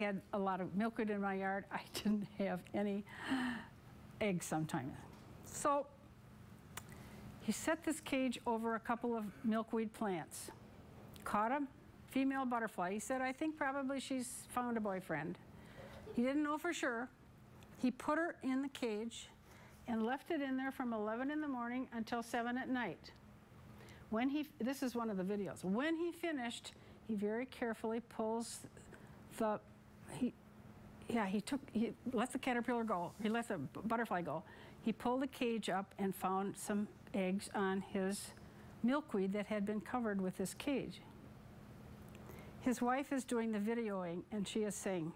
had a lot of milkweed in my yard. I didn't have any eggs sometimes. So he set this cage over a couple of milkweed plants, caught a female butterfly. He said, I think probably she's found a boyfriend. He didn't know for sure. He put her in the cage and left it in there from 11 in the morning until 7 at night. This is one of the videos. When he finished, he very carefully pulls he let the caterpillar go. He let the butterfly go. He pulled the cage up and found some eggs on his milkweed that had been covered with this cage. His wife is doing the videoing, and she is saying,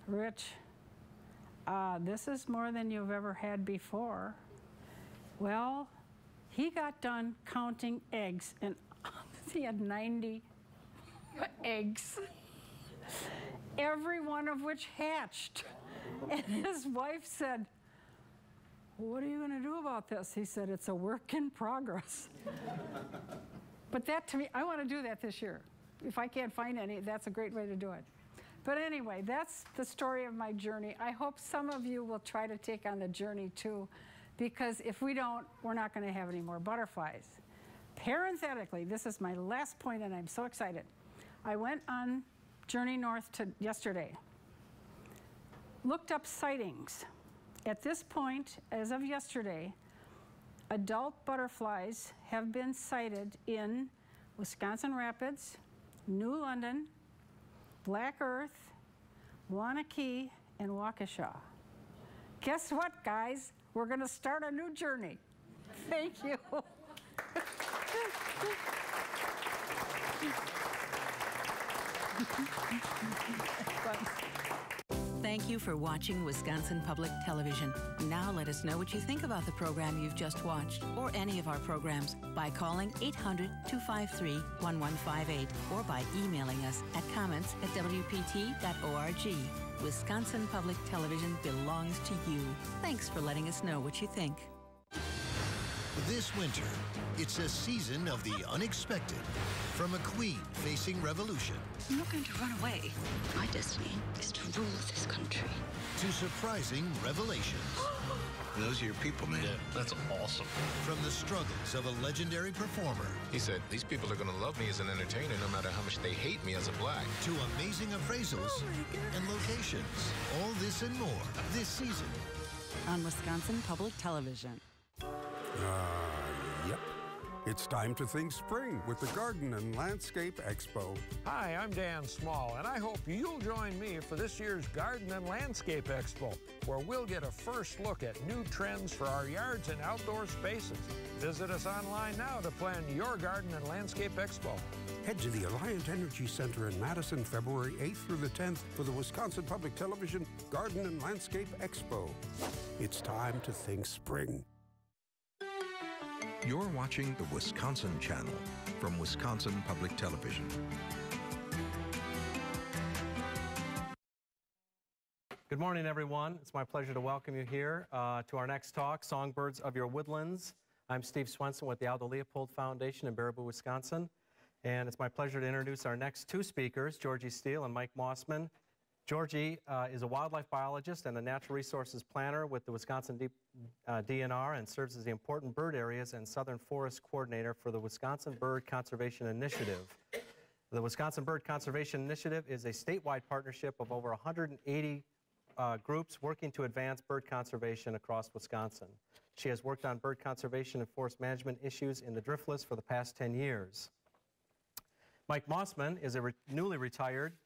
Rich, this is more than you've ever had before. Well, he got done counting eggs, and he had 90 eggs, every one of which hatched. And his wife said, what are you going to do about this? He said, it's a work in progress. But that, to me, I want to do that this year. If I can't find any, that's a great way to do it. But anyway, that's the story of my journey. I hope some of you will try to take on the journey too, because if we don't, we're not going to have any more butterflies. Parenthetically, this is my last point, and I'm so excited. I went on Journey North yesterday, looked up sightings. At this point, as of yesterday, adult butterflies have been sighted in Wisconsin Rapids, New London, Black Earth, Wanakee, and Waukesha. Guess what, guys? We're going to start a new journey. Thank you. Thank you for watching Wisconsin Public Television. Now let us know what you think about the program you've just watched or any of our programs by calling 800-253-1158 or by emailing us at comments@wpt.org. Wisconsin Public Television belongs to you. Thanks for letting us know what you think. This winter, it's a season of the unexpected. From a queen facing revolution. I'm not going to run away. My destiny is to rule this country. To surprising revelations. Those are your people, man. Yeah, that's awesome. From the struggles of a legendary performer. He said, these people are going to love me as an entertainer no matter how much they hate me as a black. To amazing appraisals and locations. All this and more this season. On Wisconsin Public Television. Yep. It's time to think spring with the Garden and Landscape Expo. Hi, I'm Dan Small, and I hope you'll join me for this year's Garden and Landscape Expo, where we'll get a first look at new trends for our yards and outdoor spaces. Visit us online now to plan your Garden and Landscape Expo. Head to the Alliant Energy Center in Madison, February 8th through the 10th for the Wisconsin Public Television Garden and Landscape Expo. It's time to think spring. You're watching the Wisconsin Channel from Wisconsin Public Television. Good morning, everyone. It's my pleasure to welcome you here to our next talk, Songbirds of Your Woodlands. I'm Steve Swenson with the Aldo Leopold Foundation in Baraboo, Wisconsin. And it's my pleasure to introduce our next two speakers, Georgie Steele and Mike Mossman. Georgie is a wildlife biologist and a natural resources planner with the Wisconsin DNR and serves as the important bird areas and southern forest coordinator for the Wisconsin Bird Conservation Initiative. The Wisconsin Bird Conservation Initiative is a statewide partnership of over 180 groups working to advance bird conservation across Wisconsin. She has worked on bird conservation and forest management issues in the driftless for the past 10 years. Mike Mossman is a newly retired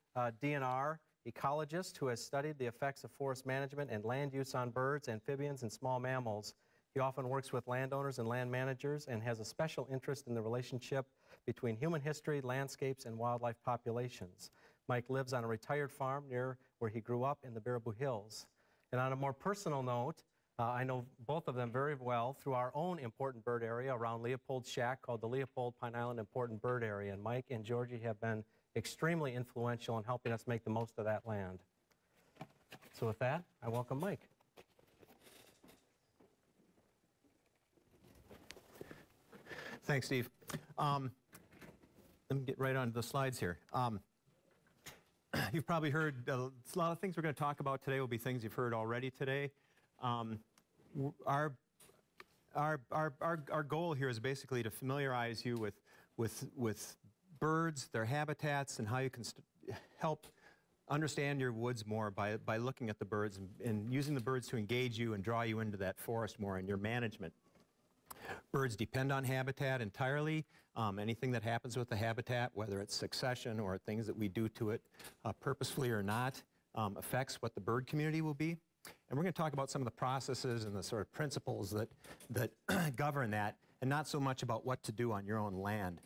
DNR ecologist who has studied the effects of forest management and land use on birds, amphibians, and small mammals. He often works with landowners and land managers and has a special interest in the relationship between human history, landscapes, and wildlife populations. Mike lives on a retired farm near where he grew up in the Baraboo Hills. And on a more personal note, I know both of them very well through our own important bird area around Leopold Shack called the Leopold Pine Island Important Bird Area. And Mike and Georgie have been extremely influential in helping us make the most of that land. So with that, I welcome Mike. Thanks, Steve. Let me get right onto the slides here. you've probably heard a lot of things we're going to talk about today will be things you've heard already today. Our goal here is basically to familiarize you with birds, their habitats, and how you can help understand your woods more by looking at the birds and using the birds to engage you and draw you into that forest more in your management. Birds depend on habitat entirely. Anything that happens with the habitat, whether it's succession or things that we do to it purposefully or not, affects what the bird community will be. And we're going to talk about some of the processes and the sort of principles that govern that, and not so much about what to do on your own land.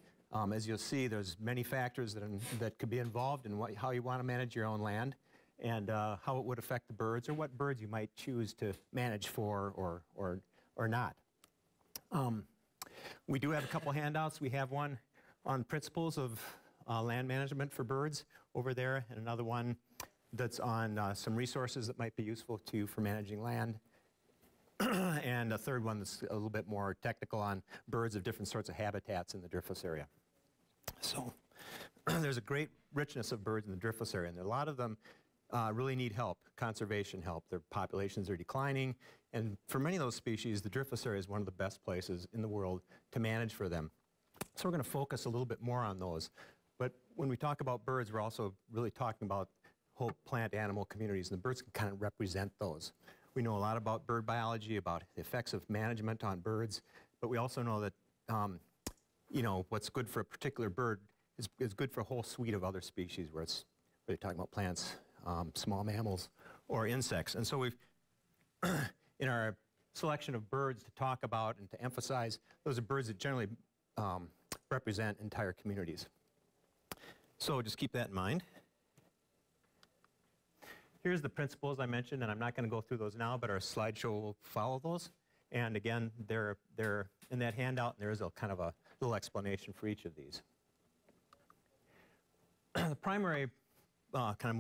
As you'll see, there's many factors that could be involved in how you want to manage your own land, and how it would affect the birds, or what birds you might choose to manage for or not. We do have a couple handouts. We have one on principles of land management for birds over there, and another one that's on some resources that might be useful to you for managing land. And a third one that's a little bit more technical on birds of different sorts of habitats in the driftless area. So there's a great richness of birds in the driftless area, and a lot of them really need help, conservation help. Their populations are declining, and for many of those species, the driftless area is one of the best places in the world to manage for them. So we're going to focus a little bit more on those. But when we talk about birds, we're also really talking about whole plant-animal communities, and the birds can kind of represent those. We know a lot about bird biology, about the effects of management on birds, but we also know that you know, what's good for a particular bird is good for a whole suite of other species, where it's really talking about plants, small mammals, or insects. And so we've, in our selection of birds to talk about and to emphasize, those are birds that generally represent entire communities. So just keep that in mind. Here's the principles I mentioned, and I'm not going to go through those now, but our slideshow will follow those. And again, they're in that handout, and there is a kind of a little explanation for each of these. The primary, kind of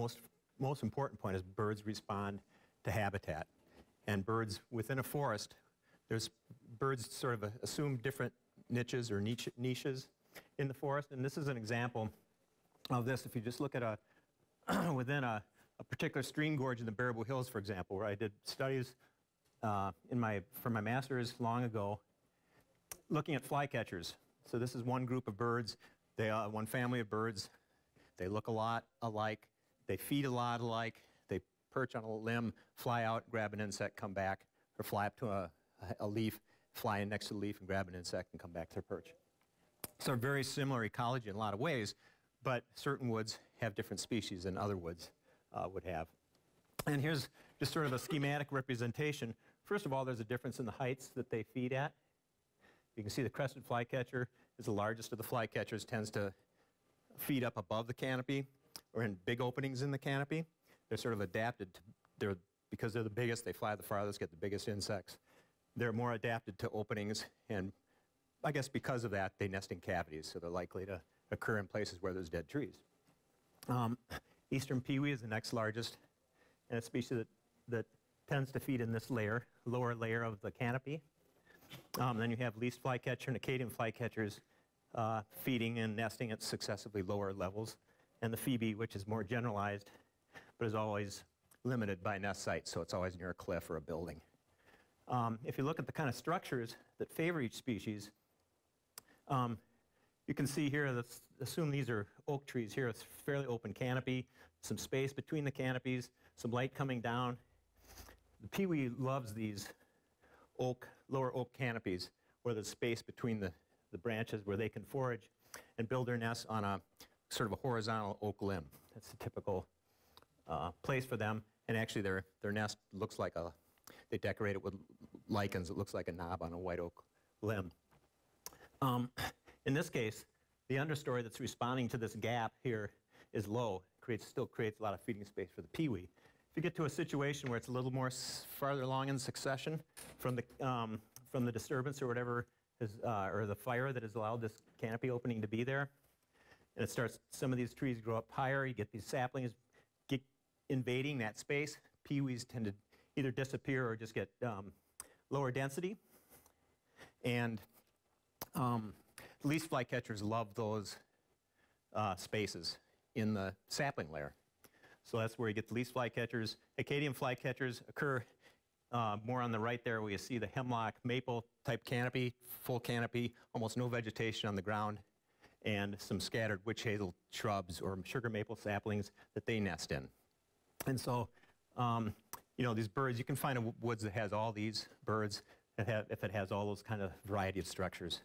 most important point is birds respond to habitat. And birds within a forest, birds sort of assume different niches or niches in the forest. And this is an example of this. If you just look at within a particular stream gorge in the Baraboo Hills, for example, where I did studies for my master's long ago, looking at flycatchers. So this is one group of birds, one family of birds. They look a lot alike. They feed a lot alike. They perch on a limb, fly out, grab an insect, come back, or fly up to a leaf, fly in next to the leaf and grab an insect and come back to their perch. So very similar ecology in a lot of ways, but certain woods have different species than other woods would have. And here's just sort of a schematic representation. First of all, there's a difference in the heights that they feed at. You can see the crested flycatcher is the largest of the flycatchers, tends to feed up above the canopy or in big openings in the canopy. They're sort of adapted to, because they're the biggest, they fly the farthest, get the biggest insects. They're more adapted to openings, and I guess because of that, they nest in cavities, so they're likely to occur in places where there's dead trees. Eastern peewee is the next largest, and a species that tends to feed in this layer, lower layer of the canopy. Then you have least flycatcher and Acadian flycatchers feeding and nesting at successively lower levels, and the phoebe, which is more generalized, but is always limited by nest site, so it's always near a cliff or a building. If you look at the kind of structures that favor each species, you can see here, let's assume these are oak trees here. It's fairly open canopy, some space between the canopies, some light coming down. The peewee loves these lower oak canopies where there's space between the branches where they can forage and build their nests on a sort of a horizontal oak limb. That's the typical place for them. And actually their nest looks like they decorate it with lichens. It looks like a knob on a white oak limb. In this case, the understory that's responding to this gap here is low. Still creates a lot of feeding space for the peewee. If you get to a situation where it's a little more farther along in succession from the disturbance or whatever, or the fire that has allowed this canopy opening to be there, and some of these trees grow up higher, you get these saplings invading that space, peewees tend to either disappear or just get lower density. And least flycatchers love those spaces in the sapling layer. So that's where you get the least flycatchers. Acadian flycatchers occur more on the right there, where you see the hemlock maple type canopy, full canopy, almost no vegetation on the ground, and some scattered witch hazel shrubs or sugar maple saplings that they nest in. And so, you know, these birds, you can find a woods that has all these birds, if it has all those kind of variety of structures.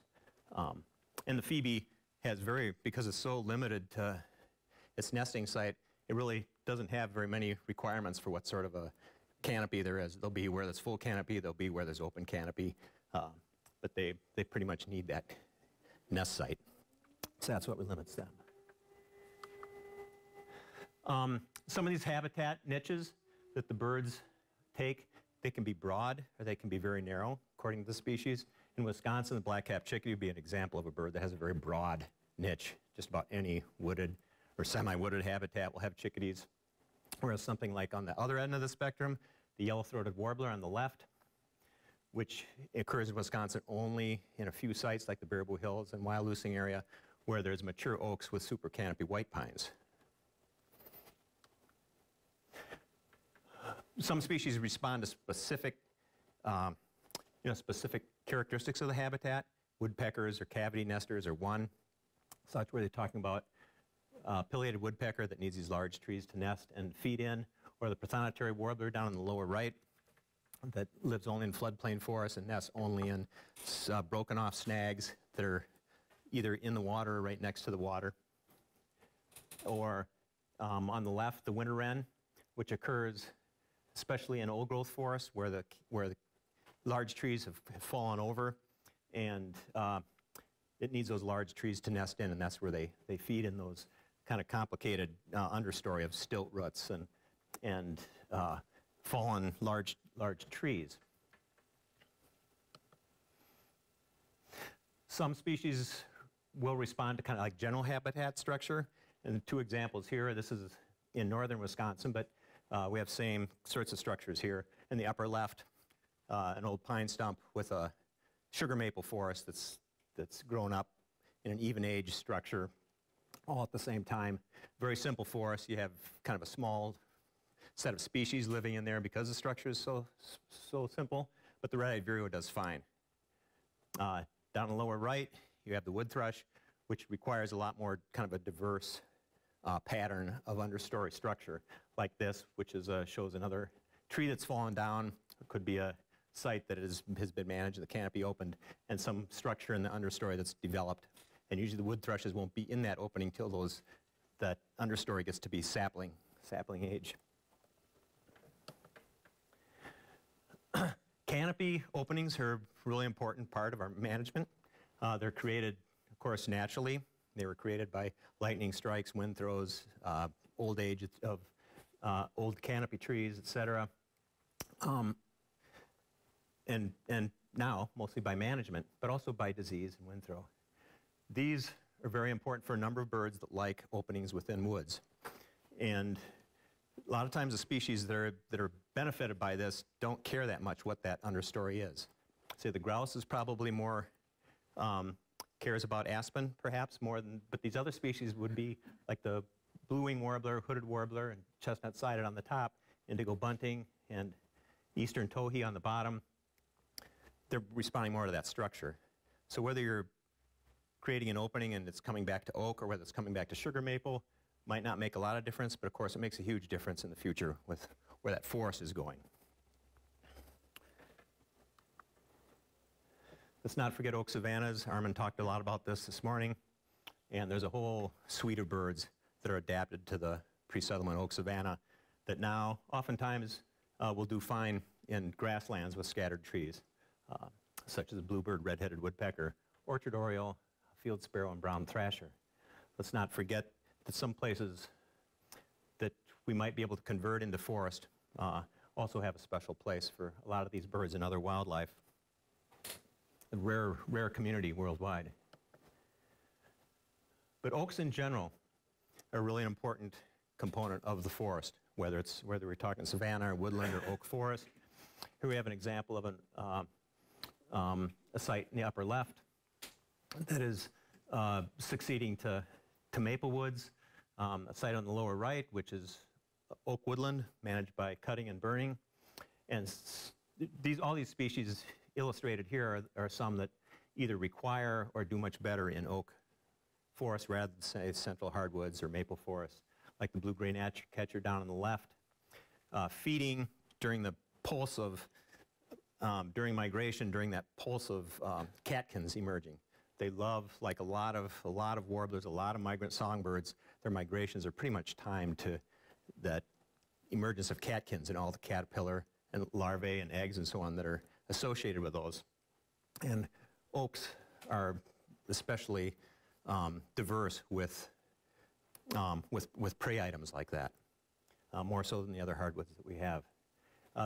And the phoebe has because it's so limited to its nesting site, it really doesn't have very many requirements for what sort of a canopy there is. There'll be where there's full canopy, there'll be where there's open canopy, but they pretty much need that nest site. So that's what limits them. Some of these habitat niches that the birds take, they can be broad or they can be very narrow, according to the species. In Wisconsin, the black-capped chickadee would be an example of a bird that has a very broad niche. Just about any wooded or semi-wooded habitat will have chickadees. Whereas something like on the other end of the spectrum, the yellow-throated warbler on the left, which occurs in Wisconsin only in a few sites like the Baraboo Hills and Wyalusing area, where there's mature oaks with super canopy white pines. Some species respond to specific, specific characteristics of the habitat. Woodpeckers or cavity nesters are one such, where they're talking about pileated woodpecker that needs these large trees to nest and feed in, or the prothonotary warbler down in the lower right that lives only in floodplain forests and nests only in broken off snags that are either in the water or right next to the water. Or on the left, the winter wren, which occurs especially in old growth forests where the large trees have fallen over, and it needs those large trees to nest in, and that's where they feed in those kind of complicated understory of stilt roots and fallen large trees. Some species will respond to kind of like general habitat structure, and two examples here. This is in northern Wisconsin, but we have same sorts of structures here. In the upper left, an old pine stump with a sugar maple forest that's grown up in an even age structure all at the same time. Very simple forest. You have kind of a small set of species living in there because the structure is so simple, but the red-eyed vireo does fine. Down in the lower right, you have the wood thrush, which requires a lot more kind of a diverse pattern of understory structure, like this, which is shows another tree that's fallen down. It could be a site that has been managed, the canopy opened, and some structure in the understory that's developed. And usually the wood thrushes won't be in that opening till that understory gets to be sapling age. Canopy openings are a really important part of our management. They're created, of course, naturally. They were created by lightning strikes, wind throws, old age of old canopy trees, etc. And now, mostly by management, but also by disease and wind throw. These are very important for a number of birds that like openings within woods. And a lot of times the species that are benefited by this don't care that much what that understory is. Say the grouse is probably more, cares about aspen perhaps more than, but these other species would be like the blue-winged warbler, hooded warbler, and chestnut-sided on the top, indigo bunting, and eastern towhee on the bottom. They're responding more to that structure. So whether you're creating an opening and it's coming back to oak or whether it's coming back to sugar maple might not make a lot of difference, but of course it makes a huge difference in the future with where that forest is going. Let's not forget oak savannas. Armin talked a lot about this morning, and there's a whole suite of birds that are adapted to the pre-settlement oak savanna that now oftentimes will do fine in grasslands with scattered trees, such as the bluebird, red-headed woodpecker, orchard oriole, field sparrow, and brown thrasher. Let's not forget that some places that we might be able to convert into forest also have a special place for a lot of these birds and other wildlife. A rare community worldwide. But oaks in general are a really important component of the forest, whether we're talking savanna or woodland or oak forest. Here we have an example of a site in the upper left that is succeeding to maple woods, a site on the lower right, which is oak woodland managed by cutting and burning. And all these species illustrated here are some that either require or do much better in oak forests rather than, say, central hardwoods or maple forests, like the blue-gray gnatcatcher down on the left. Feeding during the pulse of, during migration, during that pulse of catkins emerging. They love, like a lot of warblers, a lot of migrant songbirds, their migrations are pretty much timed to that emergence of catkins and all the caterpillar and larvae and eggs and so on that are associated with those. And oaks are especially diverse with prey items like that, more so than the other hardwoods that we have.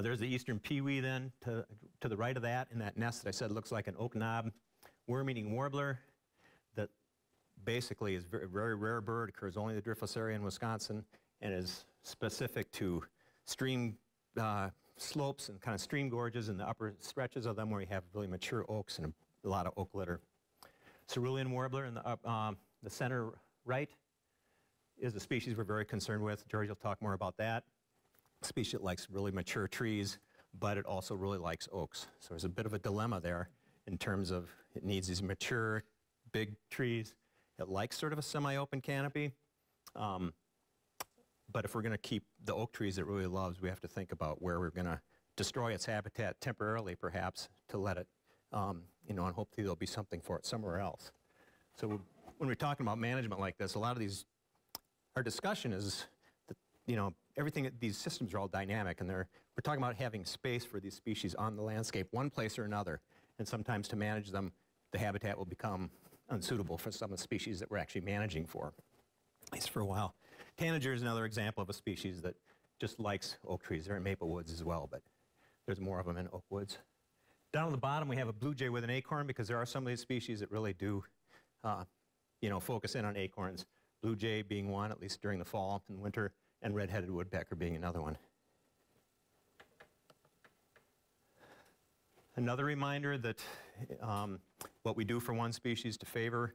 There's the eastern peewee then to the right of that, in that nest that I said looks like an oak knob worm-eating warbler that basically is a very, very rare bird, occurs only in the Driftless area in Wisconsin, and is specific to stream slopes and kind of stream gorges and the upper stretches of them where you have really mature oaks and a lot of oak litter. Cerulean warbler in the center right is a species we're very concerned with. George will talk more about that. A species that likes really mature trees, but it also really likes oaks. So there's a bit of a dilemma there in terms of it needs these mature, big trees. It likes sort of a semi-open canopy. But if we're going to keep the oak trees it really loves, we have to think about where we're going to destroy its habitat temporarily, perhaps, to let it, you know, and hopefully there'll be something for it somewhere else. So when we're talking about management like this, a lot of these, our discussion is that, you know, everything, these systems are all dynamic, and we're talking about having space for these species on the landscape, one place or another, and sometimes to manage them, the habitat will become unsuitable for some of the species that we're actually managing for, at least for a while. Tanager is another example of a species that just likes oak trees. They're in maple woods as well, but there's more of them in oak woods. Down at the bottom, we have a blue jay with an acorn, because there are some of these species that really do, you know, focus in on acorns. Blue jay being one, at least during the fall and winter, and red-headed woodpecker being another one. Another reminder that what we do for one species to favor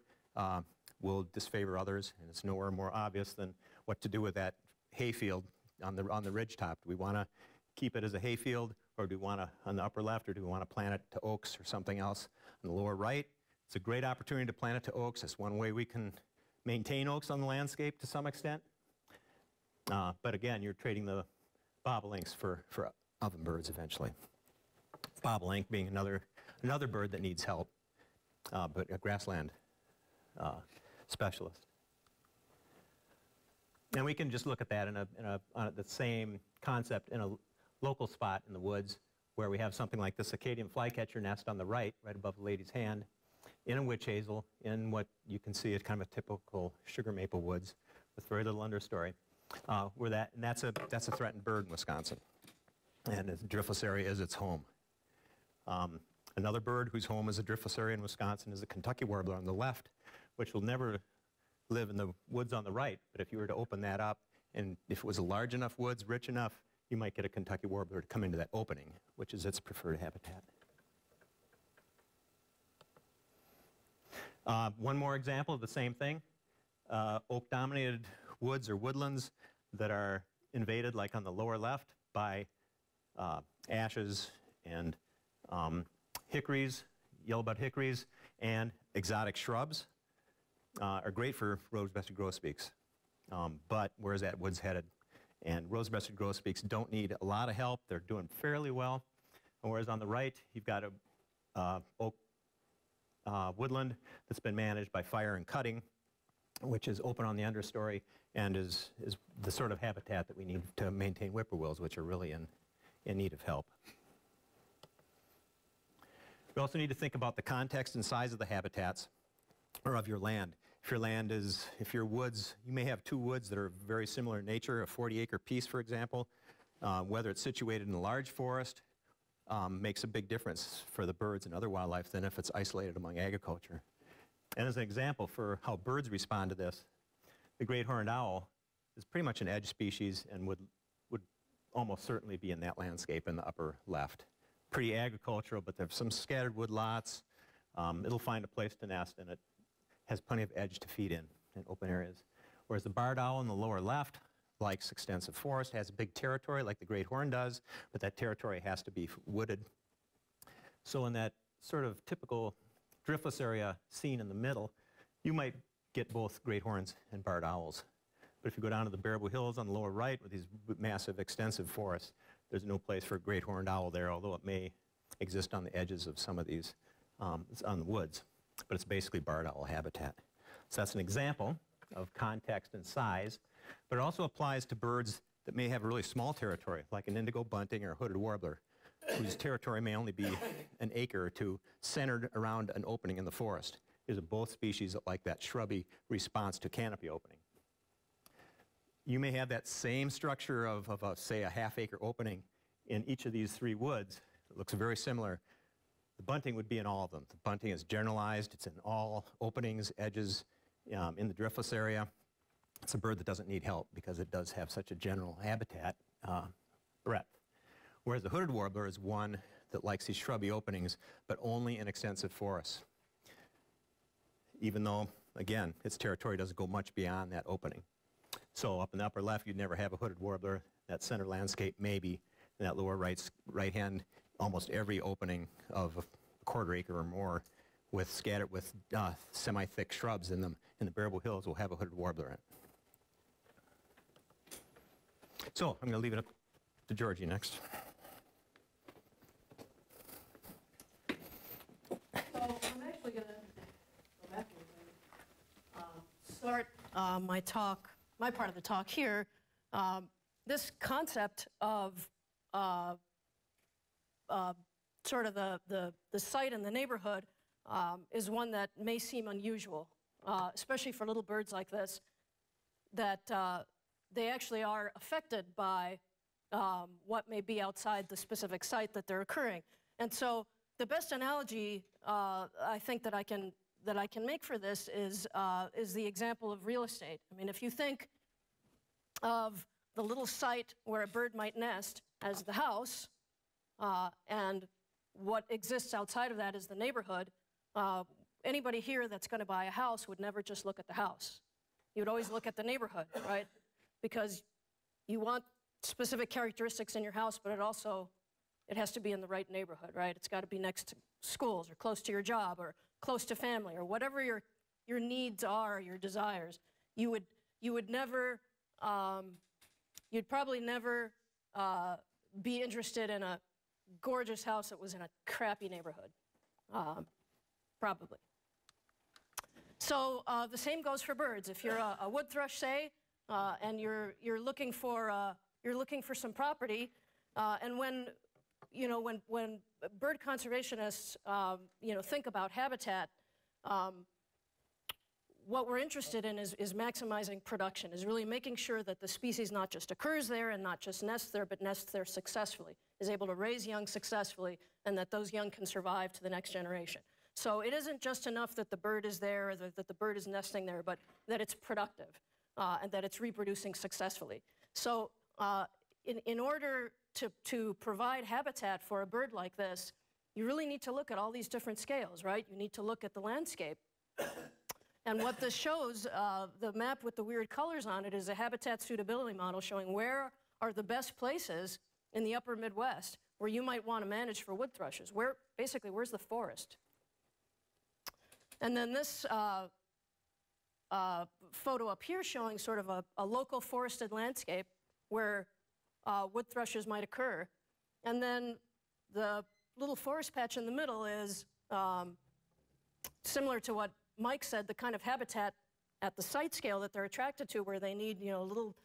will disfavor others, and it's nowhere more obvious than what to do with that hayfield on the ridgetop. Do we want to keep it as a hayfield, or do we want to, on the upper left, or do we want to plant it to oaks or something else? On the lower right, it's a great opportunity to plant it to oaks. It's one way we can maintain oaks on the landscape to some extent. But again, you're trading the bobolinks for ovenbirds eventually. Bobolink being another bird that needs help, but a grassland specialist. And we can just look at that on the same concept in a local spot in the woods where we have something like this Acadian flycatcher nest on the right above the lady's hand, in a witch hazel, in what you can see as kind of a typical sugar maple woods with very little understory. That's a threatened bird in Wisconsin, and the driftless area is its home. Another bird whose home is a driftless area in Wisconsin is the Kentucky warbler on the left, which will never live in the woods on the right, but if you were to open that up, and if it was a large enough woods, rich enough, you might get a Kentucky warbler to come into that opening, which is its preferred habitat. One more example of the same thing, oak-dominated woods or woodlands that are invaded, like on the lower left, by ashes and hickories, yellow-bud hickories, and exotic shrubs are great for rose-breasted grosbeaks. But where's that woods headed? And rose-breasted grosbeaks don't need a lot of help. They're doing fairly well. And whereas on the right, you've got a oak woodland that's been managed by fire and cutting, which is open on the understory and is the sort of habitat that we need to maintain whippoorwills, which are really in need of help. We also need to think about the context and size of the habitats or of your land. If your woods, you may have two woods that are very similar in nature, a 40-acre piece, for example. Whether it's situated in a large forest makes a big difference for the birds and other wildlife than if it's isolated among agriculture. And as an example for how birds respond to this, the great horned owl is pretty much an edge species and would almost certainly be in that landscape in the upper left. Pretty agricultural, but there's some scattered woodlots. It'll find a place to nest, and it has plenty of edge to feed in open areas. Whereas the barred owl in the lower left, likes extensive forest, has a big territory like the great horn does, but that territory has to be wooded. So in that sort of typical driftless area seen in the middle, you might get both great horns and barred owls. But if you go down to the Baraboo Hills on the lower right with these massive extensive forests, there's no place for a great horned owl there, although it may exist on the edges of some of these, on the woods. But it's basically barred owl habitat. So that's an example of context and size, but it also applies to birds that may have a really small territory, like an indigo bunting or a hooded warbler, whose territory may only be an acre or two, centered around an opening in the forest. These are both species that like that shrubby response to canopy opening. You may have that same structure of say, a half-acre opening in each of these three woods. It looks very similar. The bunting would be in all of them. The bunting is generalized. It's in all openings, edges, in the driftless area. It's a bird that doesn't need help because it does have such a general habitat breadth. Whereas the hooded warbler is one that likes these shrubby openings, but only in extensive forests. Even though, again, its territory doesn't go much beyond that opening. So up in the upper left, you'd never have a hooded warbler. That center landscape, maybe. In that lower right hand, almost every opening of a quarter acre or more with scattered with semi-thick shrubs in them in the Baraboo Hills will have a hooded warbler in it. So I'm going to leave it up to Georgie next. So I'm actually going to go back and start my part of the talk here. This concept of sort of the site and the neighborhood is one that may seem unusual, especially for little birds like this, that they actually are affected by what may be outside the specific site that they're occurring. And so the best analogy I think that I can make for this is the example of real estate. I mean, if you think of the little site where a bird might nest as the house, and what exists outside of that is the neighborhood, anybody here that's going to buy a house would never just look at the house. You would always look at the neighborhood, right? Because you want specific characteristics in your house, but it has to be in the right neighborhood, right? It's got to be next to schools or close to your job or close to family or whatever your needs are, your desires. You would never, you'd probably never be interested in a gorgeous house that was in a crappy neighborhood, probably. So the same goes for birds. If you're a wood thrush, say, and you're looking for some property, and when bird conservationists think about habitat, what we're interested in is maximizing production, is really making sure that the species not just occurs there and not just nests there, but nests there successfully, is able to raise young successfully, and that those young can survive to the next generation. So it isn't just enough that the bird is there, or that the bird is nesting there, but that it's productive and that it's reproducing successfully. So in order to provide habitat for a bird like this, you really need to look at all these different scales, right? You need to look at the landscape. And what this shows, the map with the weird colors on it, is a habitat suitability model showing where are the best places in the upper Midwest where you might want to manage for wood thrushes. Basically, where's the forest? And then this photo up here showing sort of a local forested landscape where wood thrushes might occur. And then the little forest patch in the middle is similar to what Mike said, the kind of habitat at the site scale that they're attracted to, where they need little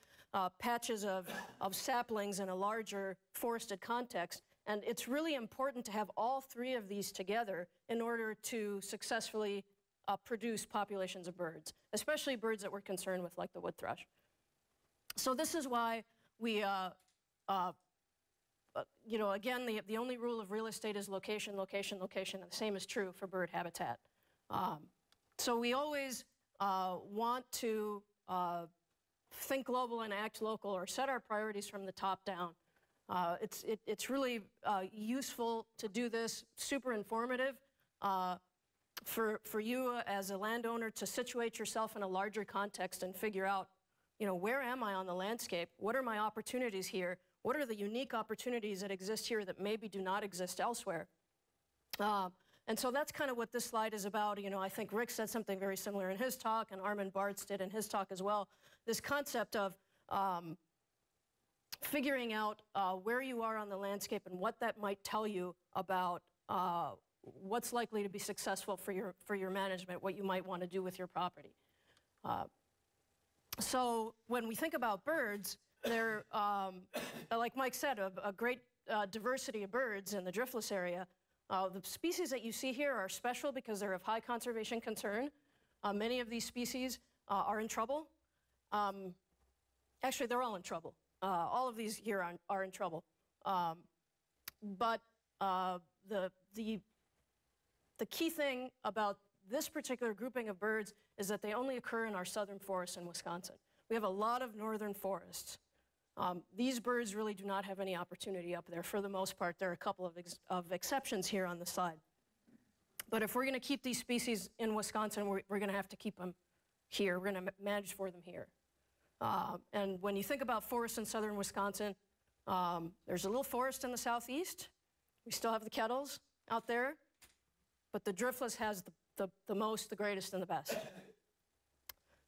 patches of saplings in a larger forested context. And it's really important to have all three of these together in order to successfully produce populations of birds, especially birds that we're concerned with, like the wood thrush. So this is why we, again, the only rule of real estate is location, location, location, and the same is true for bird habitat. So we always want to think global and act local, or set our priorities from the top down. It's really useful to do this, super informative for you as a landowner to situate yourself in a larger context and figure out, where am I on the landscape? What are my opportunities here? What are the unique opportunities that exist here that maybe do not exist elsewhere? And so that's kind of what this slide is about. I think Rick said something very similar in his talk, and Armin Bartz did in his talk as well. This concept of figuring out where you are on the landscape and what that might tell you about what's likely to be successful for your management, what you might want to do with your property. So when we think about birds, they're, like Mike said, a great diversity of birds in the driftless area. The species that you see here are special because they're of high conservation concern. Many of these species are in trouble. Actually, they're all in trouble. All of these here are in trouble. But the key thing about this particular grouping of birds is that they only occur in our southern forests in Wisconsin. We have a lot of northern forests. These birds really do not have any opportunity up there for the most part. There are a couple of exceptions here on the slide. But if we're going to keep these species in Wisconsin, we're going to have to keep them here. We're going to manage for them here. And when you think about forests in southern Wisconsin, there's a little forest in the southeast. We still have the kettles out there. But the driftless has the most, the greatest, and the best.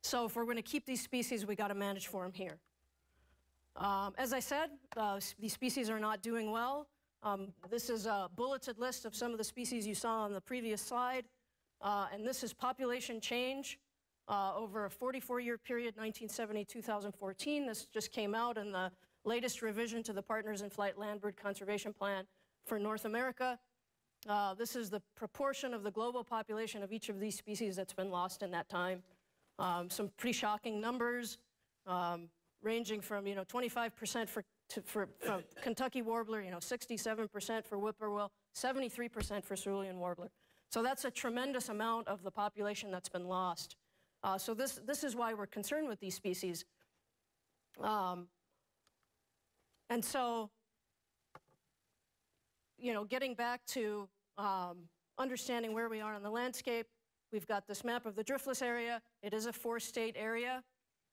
So if we're going to keep these species, we got to manage for them here. As I said, these species are not doing well. This is a bulleted list of some of the species you saw on the previous slide. And this is population change over a 44-year period, 1970-2014. This just came out in the latest revision to the Partners in Flight Land Bird Conservation Plan for North America. This is the proportion of the global population of each of these species that's been lost in that time. Some pretty shocking numbers, ranging from 25% for Kentucky warbler, 67% for whippoorwill, 73% for cerulean warbler. So that's a tremendous amount of the population that's been lost. So this is why we're concerned with these species. And so, getting back to understanding where we are on the landscape, we've got this map of the driftless area. It is a 4-state area,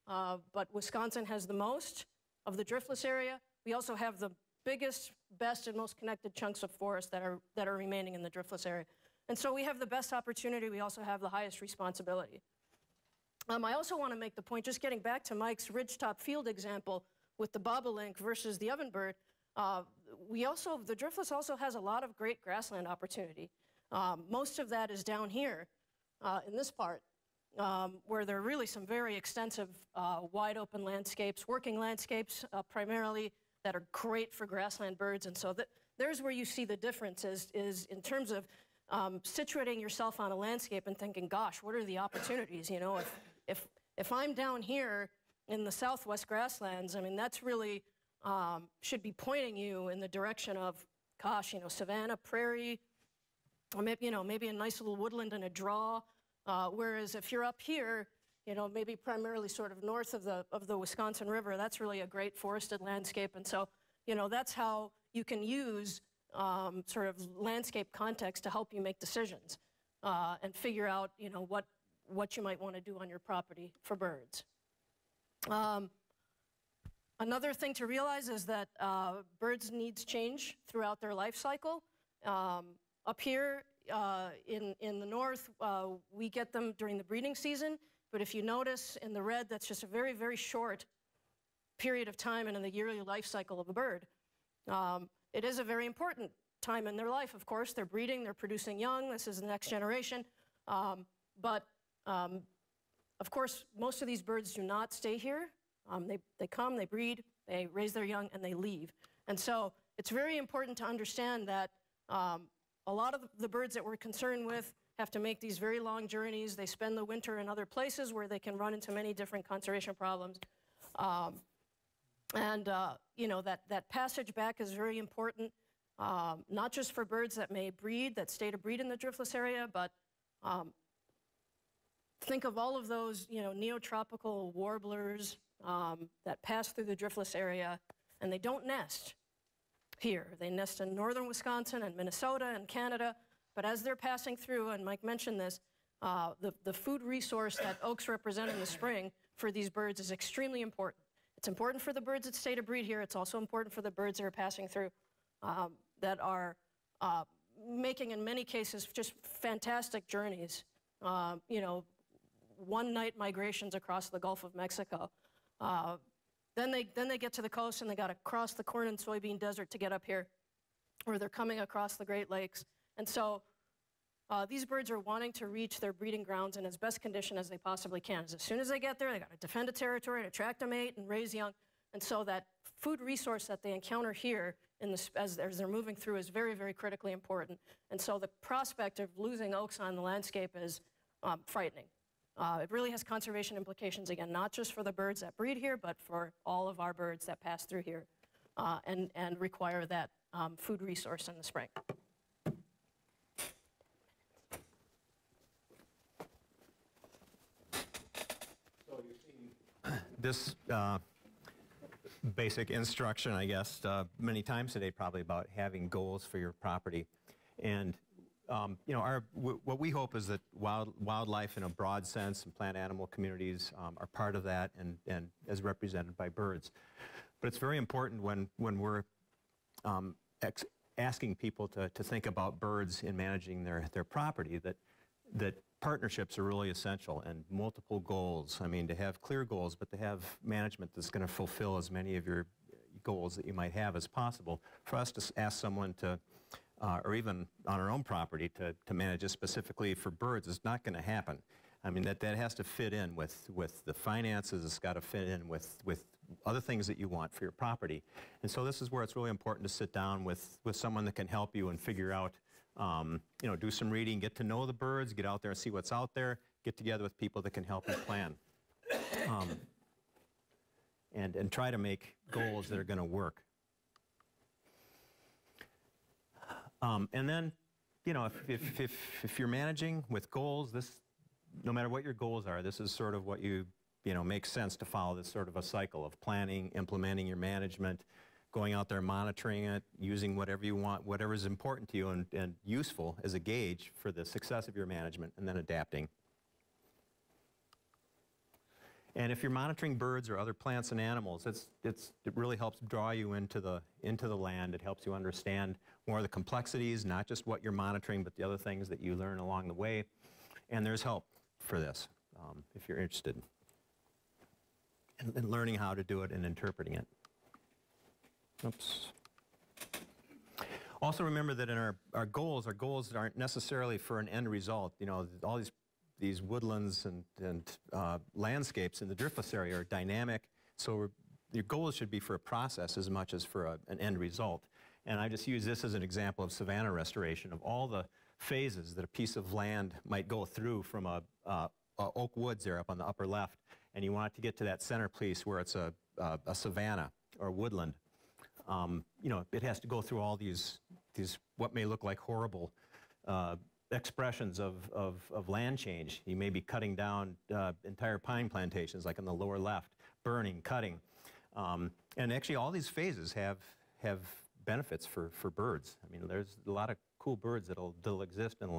but Wisconsin has the most of the driftless area. We also have the biggest, best, and most connected chunks of forest that are remaining in the driftless area. And so we have the best opportunity. We also have the highest responsibility. I also want to make the point, just getting back to Mike's ridgetop field example with the bobolink versus the ovenbird, the driftless also has a lot of great grassland opportunity. Most of that is down here in this part, where there are really some very extensive wide open landscapes, working landscapes primarily, that are great for grassland birds. And so there's where you see the difference is in terms of situating yourself on a landscape and thinking, gosh, what are the opportunities? If I'm down here in the southwest grasslands, I mean, that's really should be pointing you in the direction of, gosh, savanna, prairie, or maybe a nice little woodland and a draw. Whereas if you're up here, maybe primarily sort of north of the Wisconsin River, that's really a great forested landscape. And so, that's how you can use sort of landscape context to help you make decisions and figure out, what you might want to do on your property for birds. Another thing to realize is that birds' needs change throughout their life cycle. Up here in the north, we get them during the breeding season, but if you notice in the red, that's just a very, very short period of time in the yearly life cycle of a bird. It is a very important time in their life, of course. They're breeding, they're producing young, this is the next generation. But of course, most of these birds do not stay here. They come, they breed, they raise their young, and they leave. And so it's very important to understand that a lot of the birds that we're concerned with have to make these very long journeys. They spend the winter in other places where they can run into many different conservation problems. That passage back is very important, not just for birds that may breed, that stay to breed in the driftless area, but think of all of those, neotropical warblers that pass through the driftless area, and they don't nest here. They nest in northern Wisconsin and Minnesota and Canada, but as they're passing through, and Mike mentioned this, the food resource that oaks represent in the spring for these birds is extremely important. It's important for the birds that stay to breed here. It's also important for the birds that are passing through that are making, in many cases, just fantastic journeys. You know, one-night migrations across the Gulf of Mexico. Then they get to the coast and they got to cross the corn and soybean desert to get up here, or they're coming across the Great Lakes. And so these birds are wanting to reach their breeding grounds in as best condition as they possibly can. As soon as they get there, they got to defend a territory, and attract a mate, and raise young. And so that food resource that they encounter here as they're moving through is very, very critically important. And so the prospect of losing oaks on the landscape is frightening. It really has conservation implications, again, not just for the birds that breed here, but for all of our birds that pass through here and require that food resource in the spring. This basic instruction, I guess, many times today probably about having goals for your property. And you know, what we hope is that wildlife in a broad sense and plant animal communities are part of that and as represented by birds. But it's very important when we're asking people to think about birds in managing their property that partnerships are really essential, and multiple goals. I mean, to have clear goals, but to have management that's going to fulfill as many of your goals that you might have as possible. For us to ask someone to, or even on our own property, to manage it specifically for birds is not going to happen. I mean, that has to fit in with the finances. It's got to fit in with other things that you want for your property. And so this is where it's really important to sit down with someone that can help you and figure out, you know, do some reading, get to know the birds, get out there and see what's out there, get together with people that can help you plan. And try to make goals that are going to work. And then, you know, if you're managing with goals, no matter what your goals are, this is sort of what you know, makes sense to follow this sort of a cycle of planning, implementing your management, going out there, monitoring it, using whatever you want, whatever is important to you and useful as a gauge for the success of your management, and then adapting. And if you're monitoring birds or other plants and animals, it really helps draw you into the land. It helps you understand more of the complexities, not just what you're monitoring, but the other things that you learn along the way. And there's help for this if you're interested in learning how to do it and interpreting it. Oops. Also remember that in our goals aren't necessarily for an end result. You know, all these woodlands and landscapes in the driftless area are dynamic, so your goals should be for a process as much as for an end result. And I just use this as an example of savanna restoration, of all the phases that a piece of land might go through from a oak woods there up on the upper left, and you want it to get to that center piece where it's a savanna or woodland. You know, it has to go through all these what may look like horrible expressions of land change. You may be cutting down entire pine plantations, like in the lower left, burning, cutting. And actually all these phases have benefits for birds. I mean, there's a lot of cool birds that'll exist in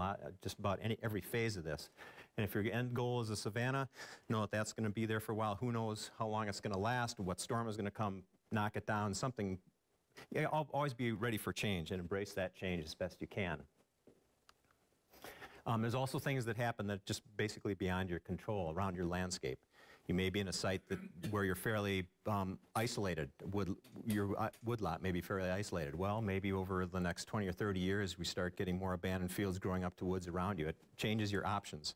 just about every phase of this. And if your end goal is a savanna, know that that's going to be there for a while. Who knows how long it's going to last, what storm is going to come knock it down, something. Yeah, always be ready for change and embrace that change as best you can. There's also things that happen that are just basically beyond your control around your landscape. You may be in a site where you're fairly isolated. Your woodlot may be fairly isolated. Well, maybe over the next 20 or 30 years, we start getting more abandoned fields growing up to woods around you. It changes your options,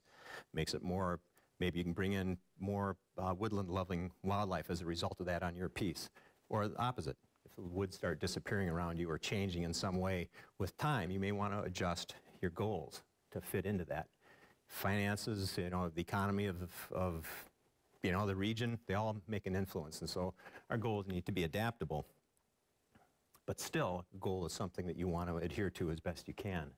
makes it more, maybe you can bring in more woodland-loving wildlife as a result of that on your piece. Or the opposite. If the woods start disappearing around you or changing in some way with time, you may want to adjust your goals to fit into that. Finances, you know, the economy of you know, the region, they all make an influence. And so our goals need to be adaptable. But still, a goal is something that you want to adhere to as best you can.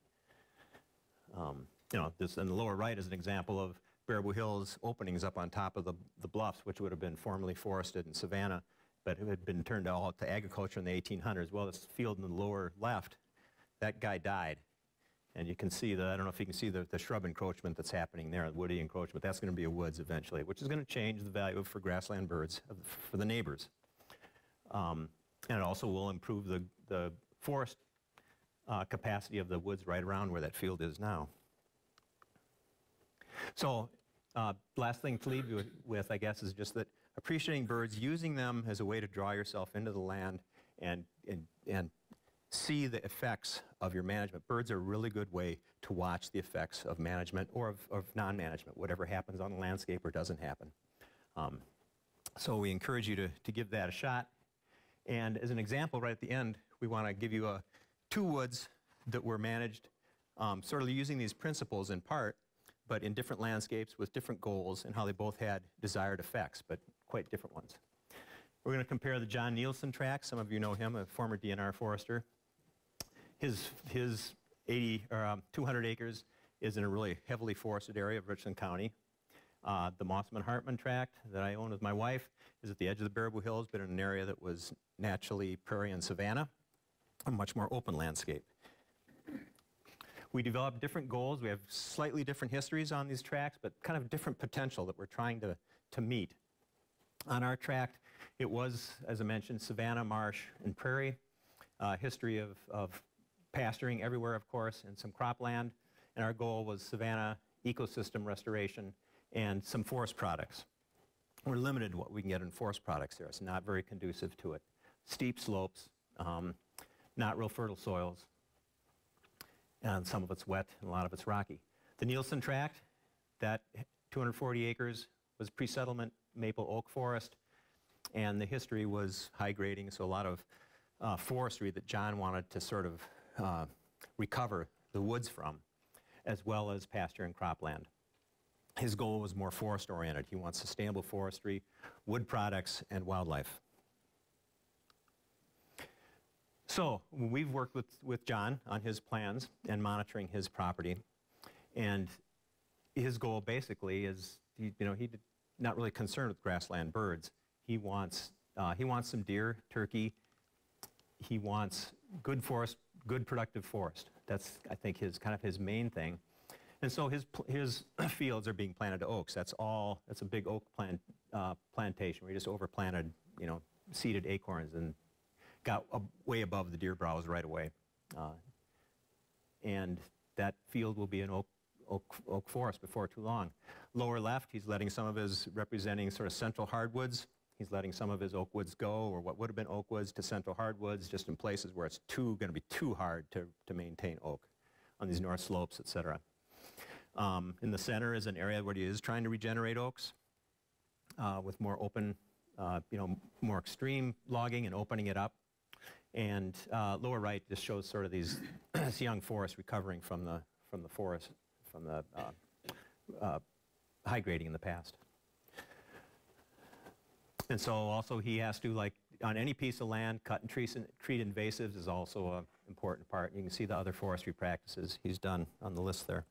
You know, this in the lower right is an example of Baraboo Hills openings up on top of the bluffs, which would have been formerly forested and savanna, but it had been turned all to agriculture in the 1800s. Well, this field in the lower left, that guy died. And you can see the, I don't know if you can see the shrub encroachment that's happening there, the woody encroachment. That's going to be a woods eventually, which is going to change the value for grassland birds for the neighbors. And it also will improve the forest capacity of the woods right around where that field is now. So last thing to leave you with, I guess, is just that appreciating birds, using them as a way to draw yourself into the land and see the effects of your management. Birds are a really good way to watch the effects of management or of non-management, whatever happens on the landscape or doesn't happen. So we encourage you to give that a shot. And as an example, right at the end, we want to give you two woods that were managed sort of using these principles in part, but in different landscapes with different goals and how they both had desired effects, but quite different ones. We're going to compare the John Nielsen tract. Some of you know him, a former DNR forester. His 200 acres is in a really heavily forested area of Richland County. The Mossman-Hartman tract that I own with my wife is at the edge of the Baraboo Hills, but in an area that was naturally prairie and savanna, a much more open landscape. We developed different goals. We have slightly different histories on these tracts, but kind of different potential that we're trying to meet. On our tract, it was, as I mentioned, savanna, marsh, and prairie. History of pasturing everywhere, of course, and some cropland. And our goal was savanna ecosystem restoration and some forest products. We're limited to what we can get in forest products there. It's not very conducive to it. Steep slopes, not real fertile soils, and some of it's wet and a lot of it's rocky. The Nielsen tract, that 240 acres, was pre-settlement maple oak forest, and the history was high grading, so a lot of forestry that John wanted to sort of recover the woods from, as well as pasture and cropland. His goal was more forest-oriented. He wants sustainable forestry, wood products, and wildlife. So we've worked with John on his plans and monitoring his property, and his goal basically is, he's not really concerned with grassland birds. He wants some deer, turkey. He wants good forest, good productive forest. That's, I think, kind of his main thing. And so his fields are being planted to oaks. That's a big oak plantation. We just overplanted, seeded acorns and got way above the deer browse right away. And that field will be an oak forest before too long. Lower left, he's letting some of his, representing sort of central hardwoods, he's letting some of his oak woods go, or what would have been oak woods, to central hardwoods, just in places where it's going to be too hard to maintain oak, on these north slopes, et cetera. In the center is an area where he is trying to regenerate oaks with more open, more extreme logging and opening it up. And lower right just shows sort of this young forest recovering from the forest, from the high grading in the past. And so also he has to, like on any piece of land, cut and treat invasives is also an important part. You can see the other forestry practices he's done on the list there.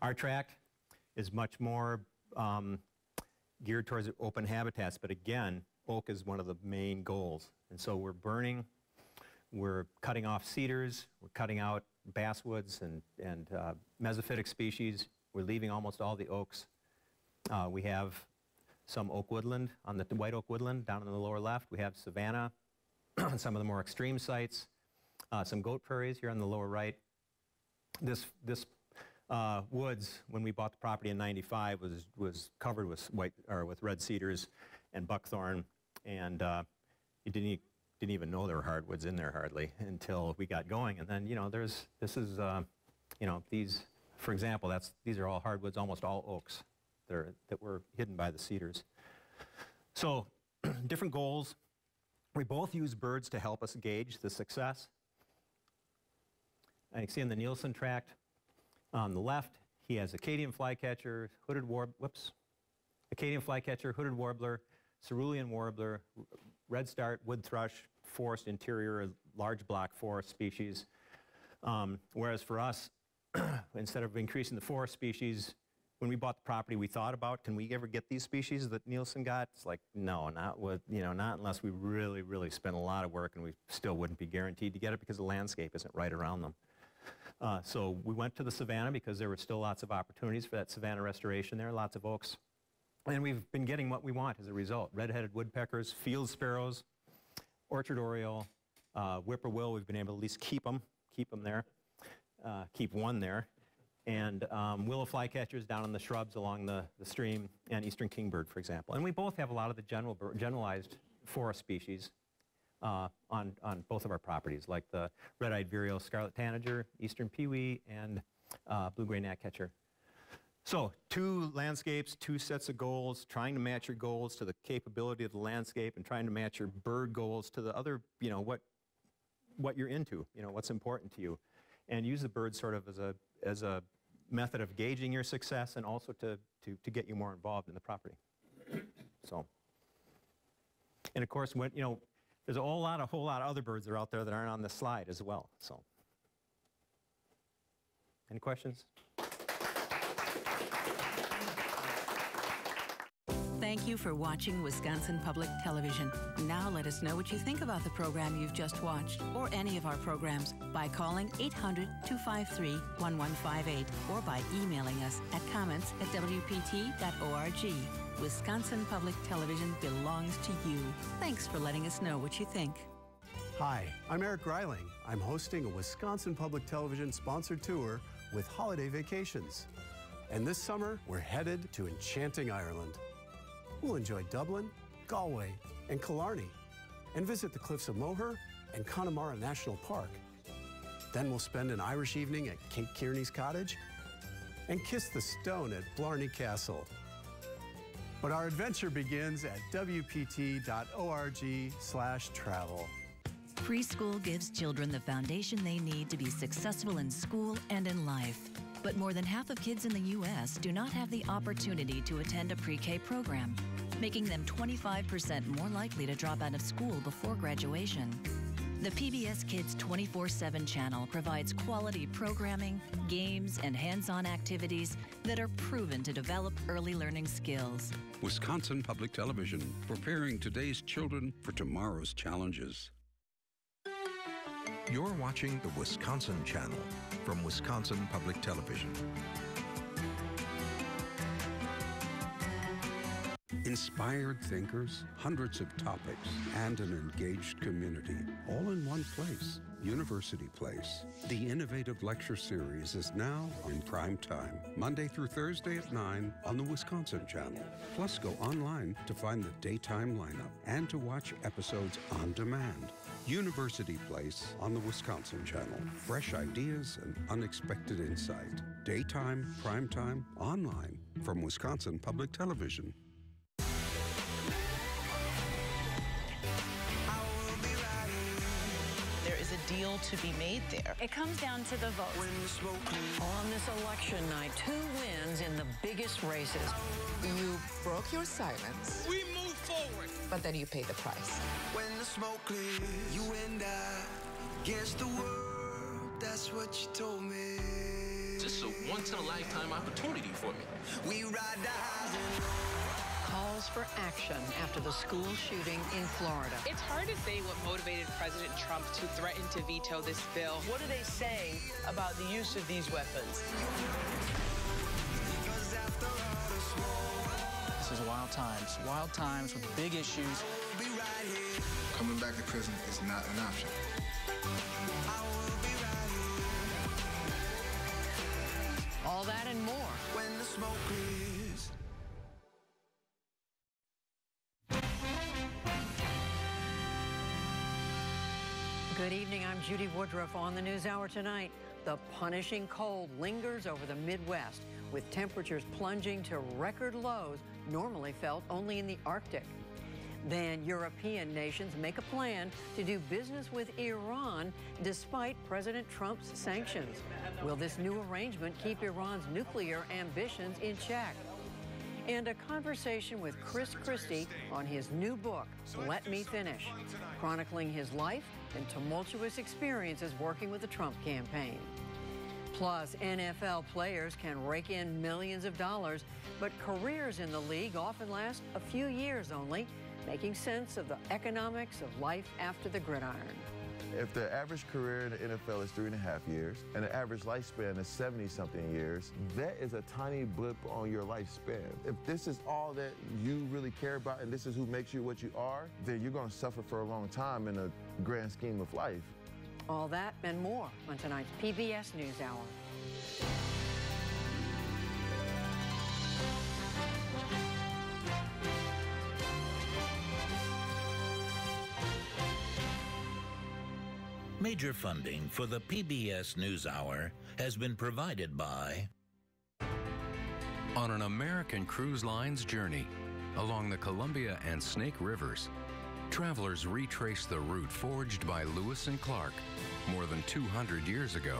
Our tract is much more geared towards open habitats, but again, oak is one of the main goals. And so we're burning, we're cutting off cedars, we're cutting out basswoods and mesophytic species. We're leaving almost all the oaks. We have some oak woodland, on the white oak woodland down in the lower left. We have savanna on some of the more extreme sites, some goat prairies here on the lower right. This woods, when we bought the property in '95, was covered with red cedars and buckthorn, and you didn't even know there were hardwoods in there hardly until we got going. And then these, for example, these are all hardwoods, almost all oaks that were hidden by the cedars. So different goals. We both use birds to help us gauge the success. And you can see in the Nielsen tract, on the left, he has Acadian flycatcher, hooded warbler, cerulean warbler, redstart, wood thrush, forest interior, large block forest species. Whereas for us, instead of increasing the forest species, when we bought the property, we thought about, can we ever get these species that Nielsen got? It's like, no, not unless we really, really spent a lot of work, and we still wouldn't be guaranteed to get it because the landscape isn't right around them. So we went to the savanna because there were still lots of opportunities for that savanna restoration there, lots of oaks. And we've been getting what we want as a result. Red-headed woodpeckers, field sparrows, orchard oriole, whippoorwill, we've been able to at least keep them there, keep one there. And willow flycatchers down in the shrubs along the stream, and eastern kingbird, for example. And we both have a lot of the generalized forest species on both of our properties, like the red-eyed vireo scarlet tanager, eastern pewee, and blue-gray gnatcatcher. So 2 landscapes, 2 sets of goals, trying to match your goals to the capability of the landscape and trying to match your bird goals to the other, you know, what you're into, you know, what's important to you. And use the bird sort of as a method of gauging your success and also to get you more involved in the property. So, and of course, when, you know, there's a whole lot of other birds that are out there that aren't on this slide as well. So, any questions? Thank you for watching Wisconsin Public Television. Now let us know what you think about the program you've just watched or any of our programs by calling 800-253-1158 or by emailing us at comments@wpt.org. Wisconsin Public Television belongs to you. Thanks for letting us know what you think. Hi, I'm Eric Greiling. I'm hosting a Wisconsin Public Television sponsored tour with Holiday Vacations. And this summer, we're headed to enchanting Ireland. We'll enjoy Dublin, Galway, and Killarney, and visit the Cliffs of Moher and Connemara National Park. Then we'll spend an Irish evening at Kate Kearney's cottage and kiss the stone at Blarney Castle. But our adventure begins at wpt.org/travel. Preschool gives children the foundation they need to be successful in school and in life. But more than half of kids in the U.S. do not have the opportunity to attend a pre-K program, making them 25% more likely to drop out of school before graduation. The PBS Kids 24/7 channel provides quality programming, games, and hands-on activities that are proven to develop early learning skills. Wisconsin Public Television, preparing today's children for tomorrow's challenges. You're watching the Wisconsin Channel from Wisconsin Public Television. Inspired thinkers, hundreds of topics, and an engaged community, all in one place, University Place. The innovative lecture series is now in prime time, Monday through Thursday at 9 on the Wisconsin Channel. Plus, go online to find the daytime lineup and to watch episodes on demand. University Place on the Wisconsin Channel. Fresh ideas and unexpected insight. Daytime, primetime, online from Wisconsin Public Television. There is a deal to be made there. It comes down to the vote. On this election night, 2 wins in the biggest races. You broke your silence. We move forward. But then you pay the price. When the smoke clears, you and I against the world. That's what you told me. Just a once-in-a-lifetime opportunity for me. We ride the highs and calls for action after the school shooting in Florida. It's hard to say what motivated President Trump to threaten to veto this bill. What are they saying about the use of these weapons? This is wild times with big issues. Coming back to prison is not an option. All that and more when the smoke clears. Good evening, I'm Judy Woodruff. On the NewsHour tonight, the punishing cold lingers over the Midwest, with temperatures plunging to record lows normally felt only in the Arctic. Then European nations make a plan to do business with Iran despite President Trump's sanctions. Will this new arrangement keep Iran's nuclear ambitions in check? And a conversation with Chris Christie on his new book, Let Me Finish, chronicling his life and tumultuous experiences working with the Trump campaign. Plus, NFL players can rake in millions of dollars, but careers in the league often last a few years only, making sense of the economics of life after the gridiron. If the average career in the NFL is 3.5 years and the average lifespan is 70-something years, that is a tiny blip on your lifespan. If this is all that you really care about and this is who makes you what you are, then you're going to suffer for a long time in the grand scheme of life. All that and more on tonight's PBS NewsHour. Major funding for the PBS NewsHour has been provided by... On an American Cruise Line's journey along the Columbia and Snake Rivers, travelers retrace the route forged by Lewis and Clark more than 200 years ago.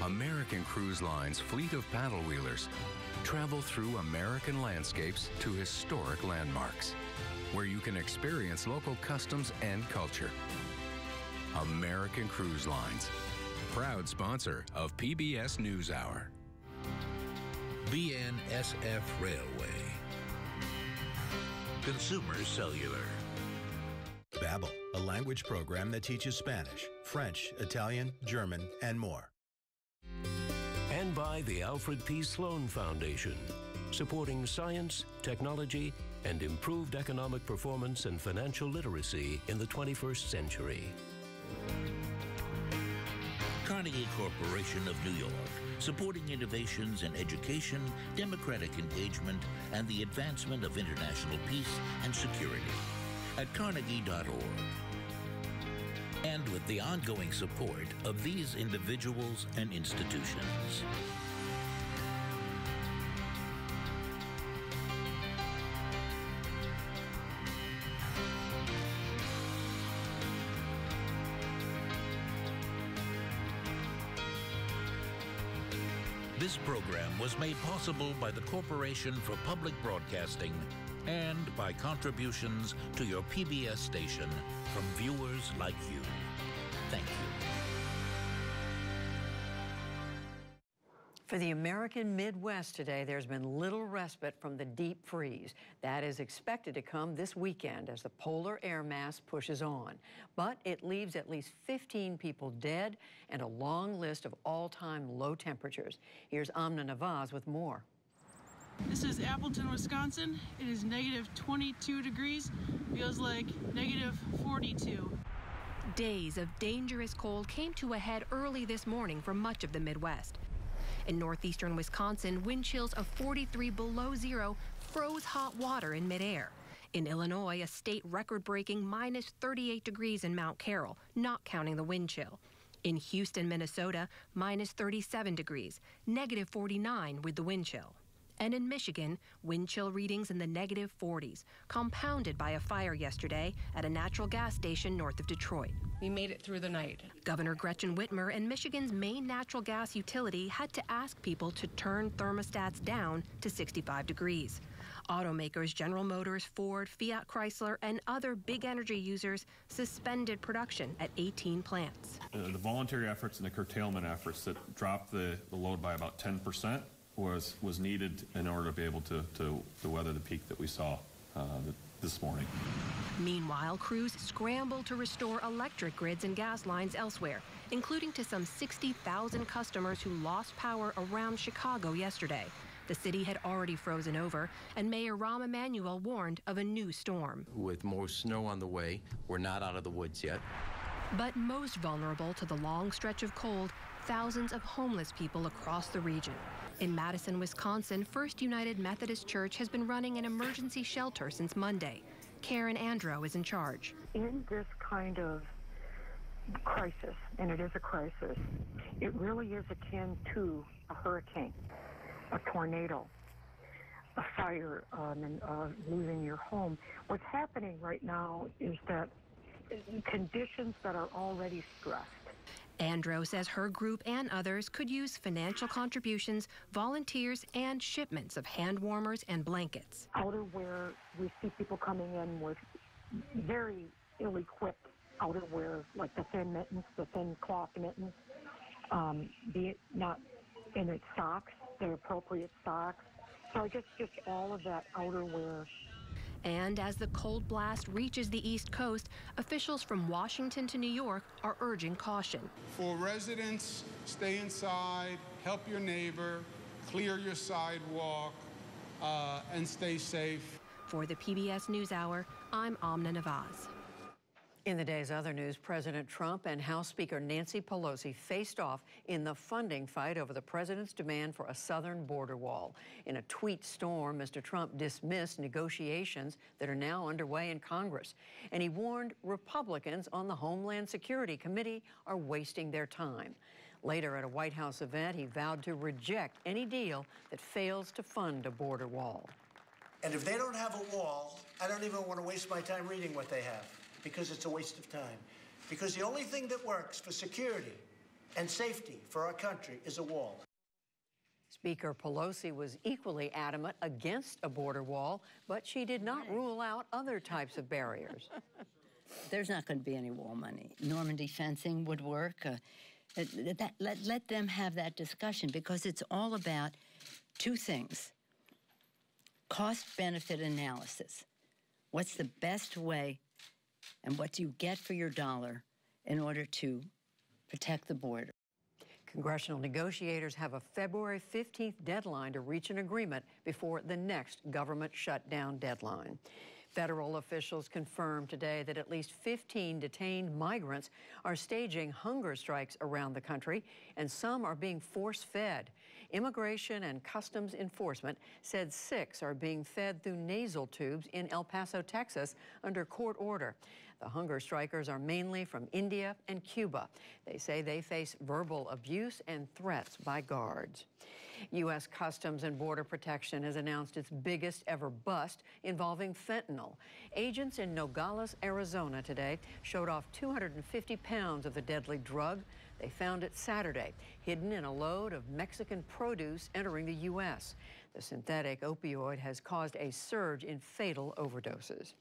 American Cruise Line's fleet of paddle wheelers travel through American landscapes to historic landmarks, where you can experience local customs and culture. American Cruise Lines, proud sponsor of PBS NewsHour. BNSF Railway. Consumer Cellular. Babbel, a language program that teaches Spanish, French, Italian, German, and more. And by the Alfred P. Sloan Foundation, supporting science, technology, and improved economic performance and financial literacy in the 21st century. Carnegie Corporation of New York, supporting innovations in education, democratic engagement, and the advancement of international peace and security at carnegie.org. And with the ongoing support of these individuals and institutions. This program was made possible by the Corporation for Public Broadcasting and by contributions to your PBS station from viewers like you. Thank you. For the American Midwest today, there's been little respite from the deep freeze. That is expected to come this weekend as the polar air mass pushes on. But it leaves at least 15 people dead and a long list of all-time low temperatures. Here's Amna Nawaz with more. This is Appleton, Wisconsin. It is negative 22 degrees. Feels like negative 42. Days of dangerous cold came to a head early this morning for much of the Midwest. In northeastern Wisconsin, wind chills of 43 below zero froze hot water in midair. In Illinois, a state record-breaking minus 38 degrees in Mount Carroll, not counting the wind chill. In Houston, Minnesota, minus 37 degrees, negative 49 with the wind chill. And in Michigan, wind chill readings in the negative 40s, compounded by a fire yesterday at a natural gas station north of Detroit. We made it through the night. Governor Gretchen Whitmer and Michigan's main natural gas utility had to ask people to turn thermostats down to 65 degrees. Automakers General Motors, Ford, Fiat Chrysler, and other big energy users suspended production at 18 plants. The voluntary efforts and the curtailment efforts that dropped the load by about 10% was needed in order to be able to weather the peak that we saw this morning. Meanwhile, crews scrambled to restore electric grids and gas lines elsewhere, including to some 60,000 customers who lost power around Chicago yesterday. The city had already frozen over, and Mayor Rahm Emanuel warned of a new storm. With more snow on the way, we're not out of the woods yet. But most vulnerable to the long stretch of cold, thousands of homeless people across the region. In Madison, Wisconsin, First United Methodist Church has been running an emergency shelter since Monday. Karen Andro is in charge. In this kind of crisis, and it is a crisis, it really is akin to a hurricane, a tornado, a fire, and losing your home. What's happening right now is that conditions that are already stressed. Andro says her group and others could use financial contributions, volunteers, and shipments of hand warmers and blankets. Outerwear, we see people coming in with very ill-equipped outerwear, like the thin mittens, the thin cloth mittens, be it not in its socks, the appropriate socks. So I guess just all of that outerwear. And as the cold blast reaches the East Coast, officials from Washington to New York are urging caution. For residents, stay inside, help your neighbor, clear your sidewalk, and stay safe. For the PBS NewsHour, I'm Amna Nawaz. In the day's other news, President Trump and House Speaker Nancy Pelosi faced off in the funding fight over the president's demand for a southern border wall. In a tweet storm, Mr. Trump dismissed negotiations that are now underway in Congress, and he warned Republicans on the Homeland Security Committee are wasting their time. Later at a White House event, he vowed to reject any deal that fails to fund a border wall. And if they don't have a wall, I don't even want to waste my time reading what they have, because it's a waste of time. Because the only thing that works for security and safety for our country is a wall. Speaker Pelosi was equally adamant against a border wall, but she did not rule out other types of barriers. There's not going to be any wall money. Normandy fencing would work. Let them have that discussion, because it's all about two things. Cost-benefit analysis. What's the best way and what do you get for your dollar in order to protect the border? Congressional negotiators have a February 15th deadline to reach an agreement before the next government shutdown deadline. Federal officials confirmed today that at least 15 detained migrants are staging hunger strikes around the country, and some are being force-fed. Immigration and Customs Enforcement said 6 are being fed through nasal tubes in El Paso, Texas, under court order. The hunger strikers are mainly from India and Cuba. They say they face verbal abuse and threats by guards. U.S. Customs and Border Protection has announced its biggest ever bust involving fentanyl. Agents in Nogales, Arizona today showed off 250 pounds of the deadly drug. They found it Saturday, hidden in a load of Mexican produce entering the U.S. The synthetic opioid has caused a surge in fatal overdoses.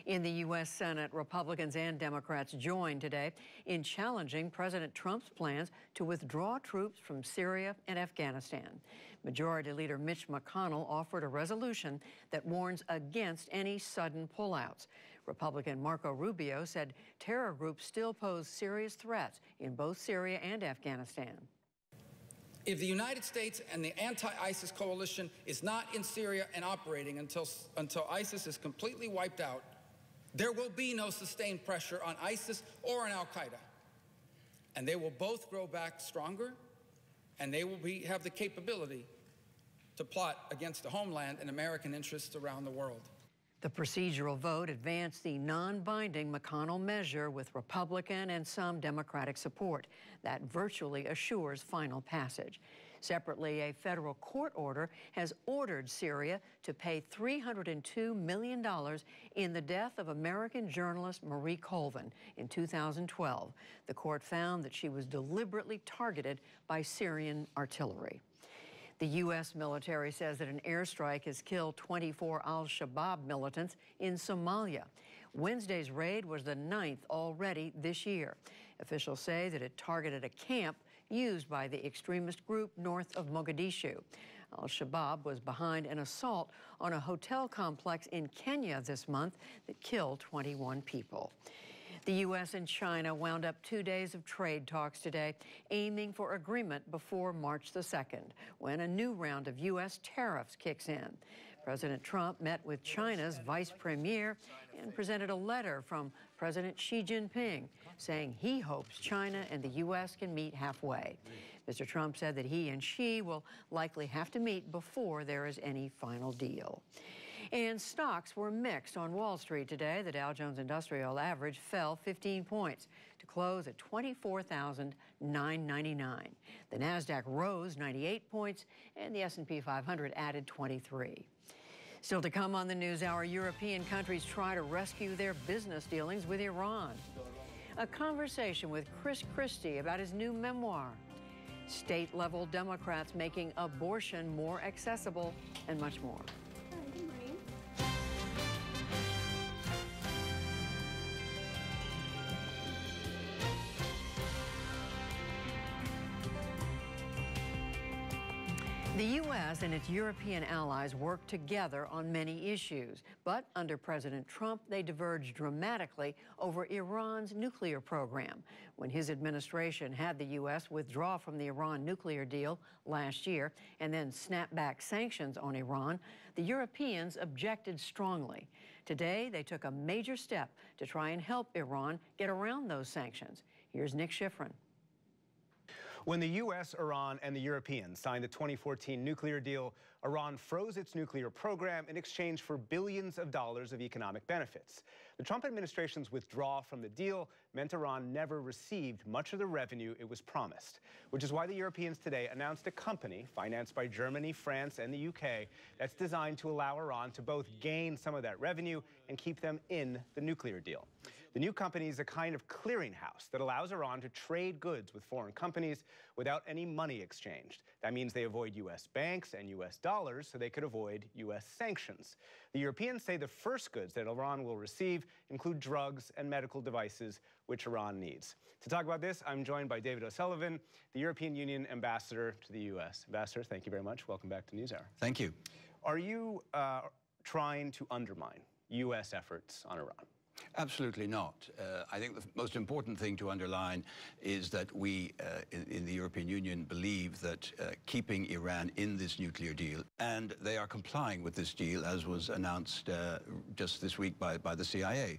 In the U.S. Senate, Republicans and Democrats joined today in challenging President Trump's plans to withdraw troops from Syria and Afghanistan. Majority Leader Mitch McConnell offered a resolution that warns against any sudden pullouts. Republican Marco Rubio said terror groups still pose serious threats in both Syria and Afghanistan. If the United States and the anti-ISIS coalition is not in Syria and operating until ISIS is completely wiped out, there will be no sustained pressure on ISIS or on al-Qaeda. And they will both grow back stronger, and they will have the capability to plot against the homeland and American interests around the world. The procedural vote advanced the non-binding McConnell measure with Republican and some Democratic support. That virtually assures final passage. Separately, a federal court order has ordered Syria to pay $302 million in the death of American journalist Marie Colvin in 2012. The court found that she was deliberately targeted by Syrian artillery. The U.S. military says that an airstrike has killed 24 al-Shabaab militants in Somalia. Wednesday's raid was the 9th already this year. Officials say that it targeted a camp used by the extremist group north of Mogadishu. Al-Shabaab was behind an assault on a hotel complex in Kenya this month that killed 21 people. The U.S. and China wound up 2 days of trade talks today, aiming for agreement before March the 2nd, when a new round of U.S. tariffs kicks in. President Trump met with China's vice premier and presented a letter from President Xi Jinping saying he hopes China and the U.S. can meet halfway. Mr. Trump said that he and Xi will likely have to meet before there is any final deal. And stocks were mixed on Wall Street today. The Dow Jones Industrial Average fell 15 points to close at 24,999. The Nasdaq rose 98 points, and the S&P 500 added 23. Still to come on the NewsHour, European countries try to rescue their business dealings with Iran. A conversation with Chris Christie about his new memoir. State-level Democrats making abortion more accessible, and much more. The U.S. and its European allies work together on many issues, but under President Trump, they diverged dramatically over Iran's nuclear program. When his administration had the U.S. withdraw from the Iran nuclear deal last year and then snap back sanctions on Iran, the Europeans objected strongly. Today, they took a major step to try and help Iran get around those sanctions. Here's Nick Schifrin. When the U.S., Iran, and the Europeans signed the 2014 nuclear deal, Iran froze its nuclear program in exchange for billions of dollars of economic benefits. The Trump administration's withdrawal from the deal meant Iran never received much of the revenue it was promised, which is why the Europeans today announced a company financed by Germany, France, and the UK that's designed to allow Iran to both gain some of that revenue and keep them in the nuclear deal. The new company is a kind of clearinghouse that allows Iran to trade goods with foreign companies without any money exchanged. That means they avoid U.S. banks and U.S. dollars so they could avoid U.S. sanctions. The Europeans say the first goods that Iran will receive include drugs and medical devices, which Iran needs. To talk about this, I'm joined by David O'Sullivan, the European Union ambassador to the U.S. Ambassador, thank you very much. Welcome back to NewsHour. Thank you. Are you trying to undermine U.S. efforts on Iran? Absolutely not. I think the most important thing to underline is that we in the European Union believe that keeping Iran in this nuclear deal, and they are complying with this deal as was announced just this week by the CIA.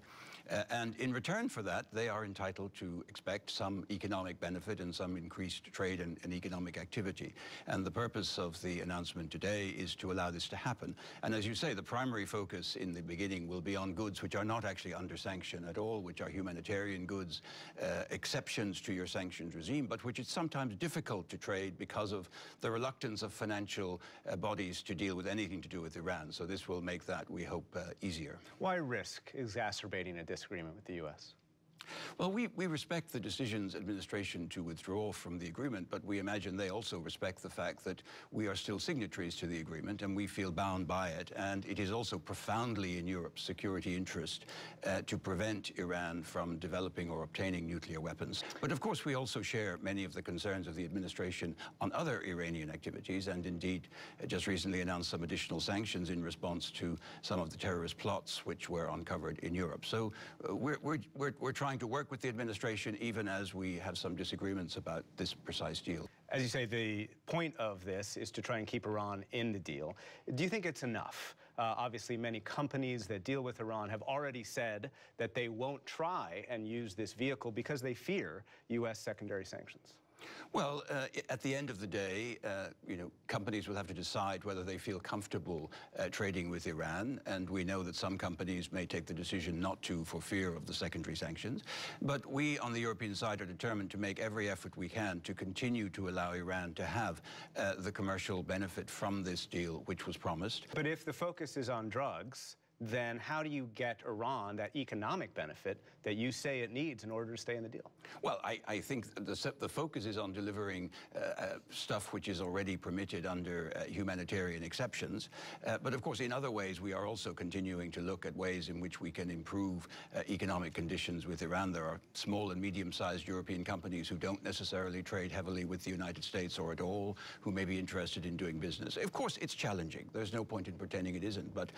And in return for that, they are entitled to expect some economic benefit and some increased trade and economic activity. And the purpose of the announcement today is to allow this to happen. And as you say, the primary focus in the beginning will be on goods which are not actually under sanction at all, which are humanitarian goods, exceptions to your sanctions regime, but which it's sometimes difficult to trade because of the reluctance of financial bodies to deal with anything to do with Iran. So this will make that, we hope, easier. Why risk exacerbating a disagreement with the U.S.? Well, we respect the decision's administration to withdraw from the agreement, but we imagine they also respect the fact that we are still signatories to the agreement and we feel bound by it. And it is also profoundly in Europe's security interest to prevent Iran from developing or obtaining nuclear weapons. But of course, we also share many of the concerns of the administration on other Iranian activities, and indeed just recently announced some additional sanctions in response to some of the terrorist plots which were uncovered in Europe. So we're trying to work with the administration even as we have some disagreements about this precise deal. As you say, the point of this is to try and keep Iran in the deal. Do you think it's enough? Obviously, many companies that deal with Iran have already said that they won't try and use this vehicle because they fear U.S. secondary sanctions. Well, at the end of the day, you know, companies will have to decide whether they feel comfortable trading with Iran, and we know that some companies may take the decision not to for fear of the secondary sanctions. But we on the European side are determined to make every effort we can to continue to allow Iran to have the commercial benefit from this deal which was promised. But if the focus is on drugs, then how do you get Iran that economic benefit that you say it needs in order to stay in the deal? Well, I think the focus is on delivering stuff which is already permitted under humanitarian exceptions. But of course, in other ways, we are also continuing to look at ways in which we can improve economic conditions with Iran. There are small and medium-sized European companies who don't necessarily trade heavily with the United States or at all, who may be interested in doing business. Of course, it's challenging. There's no point in pretending it isn't. But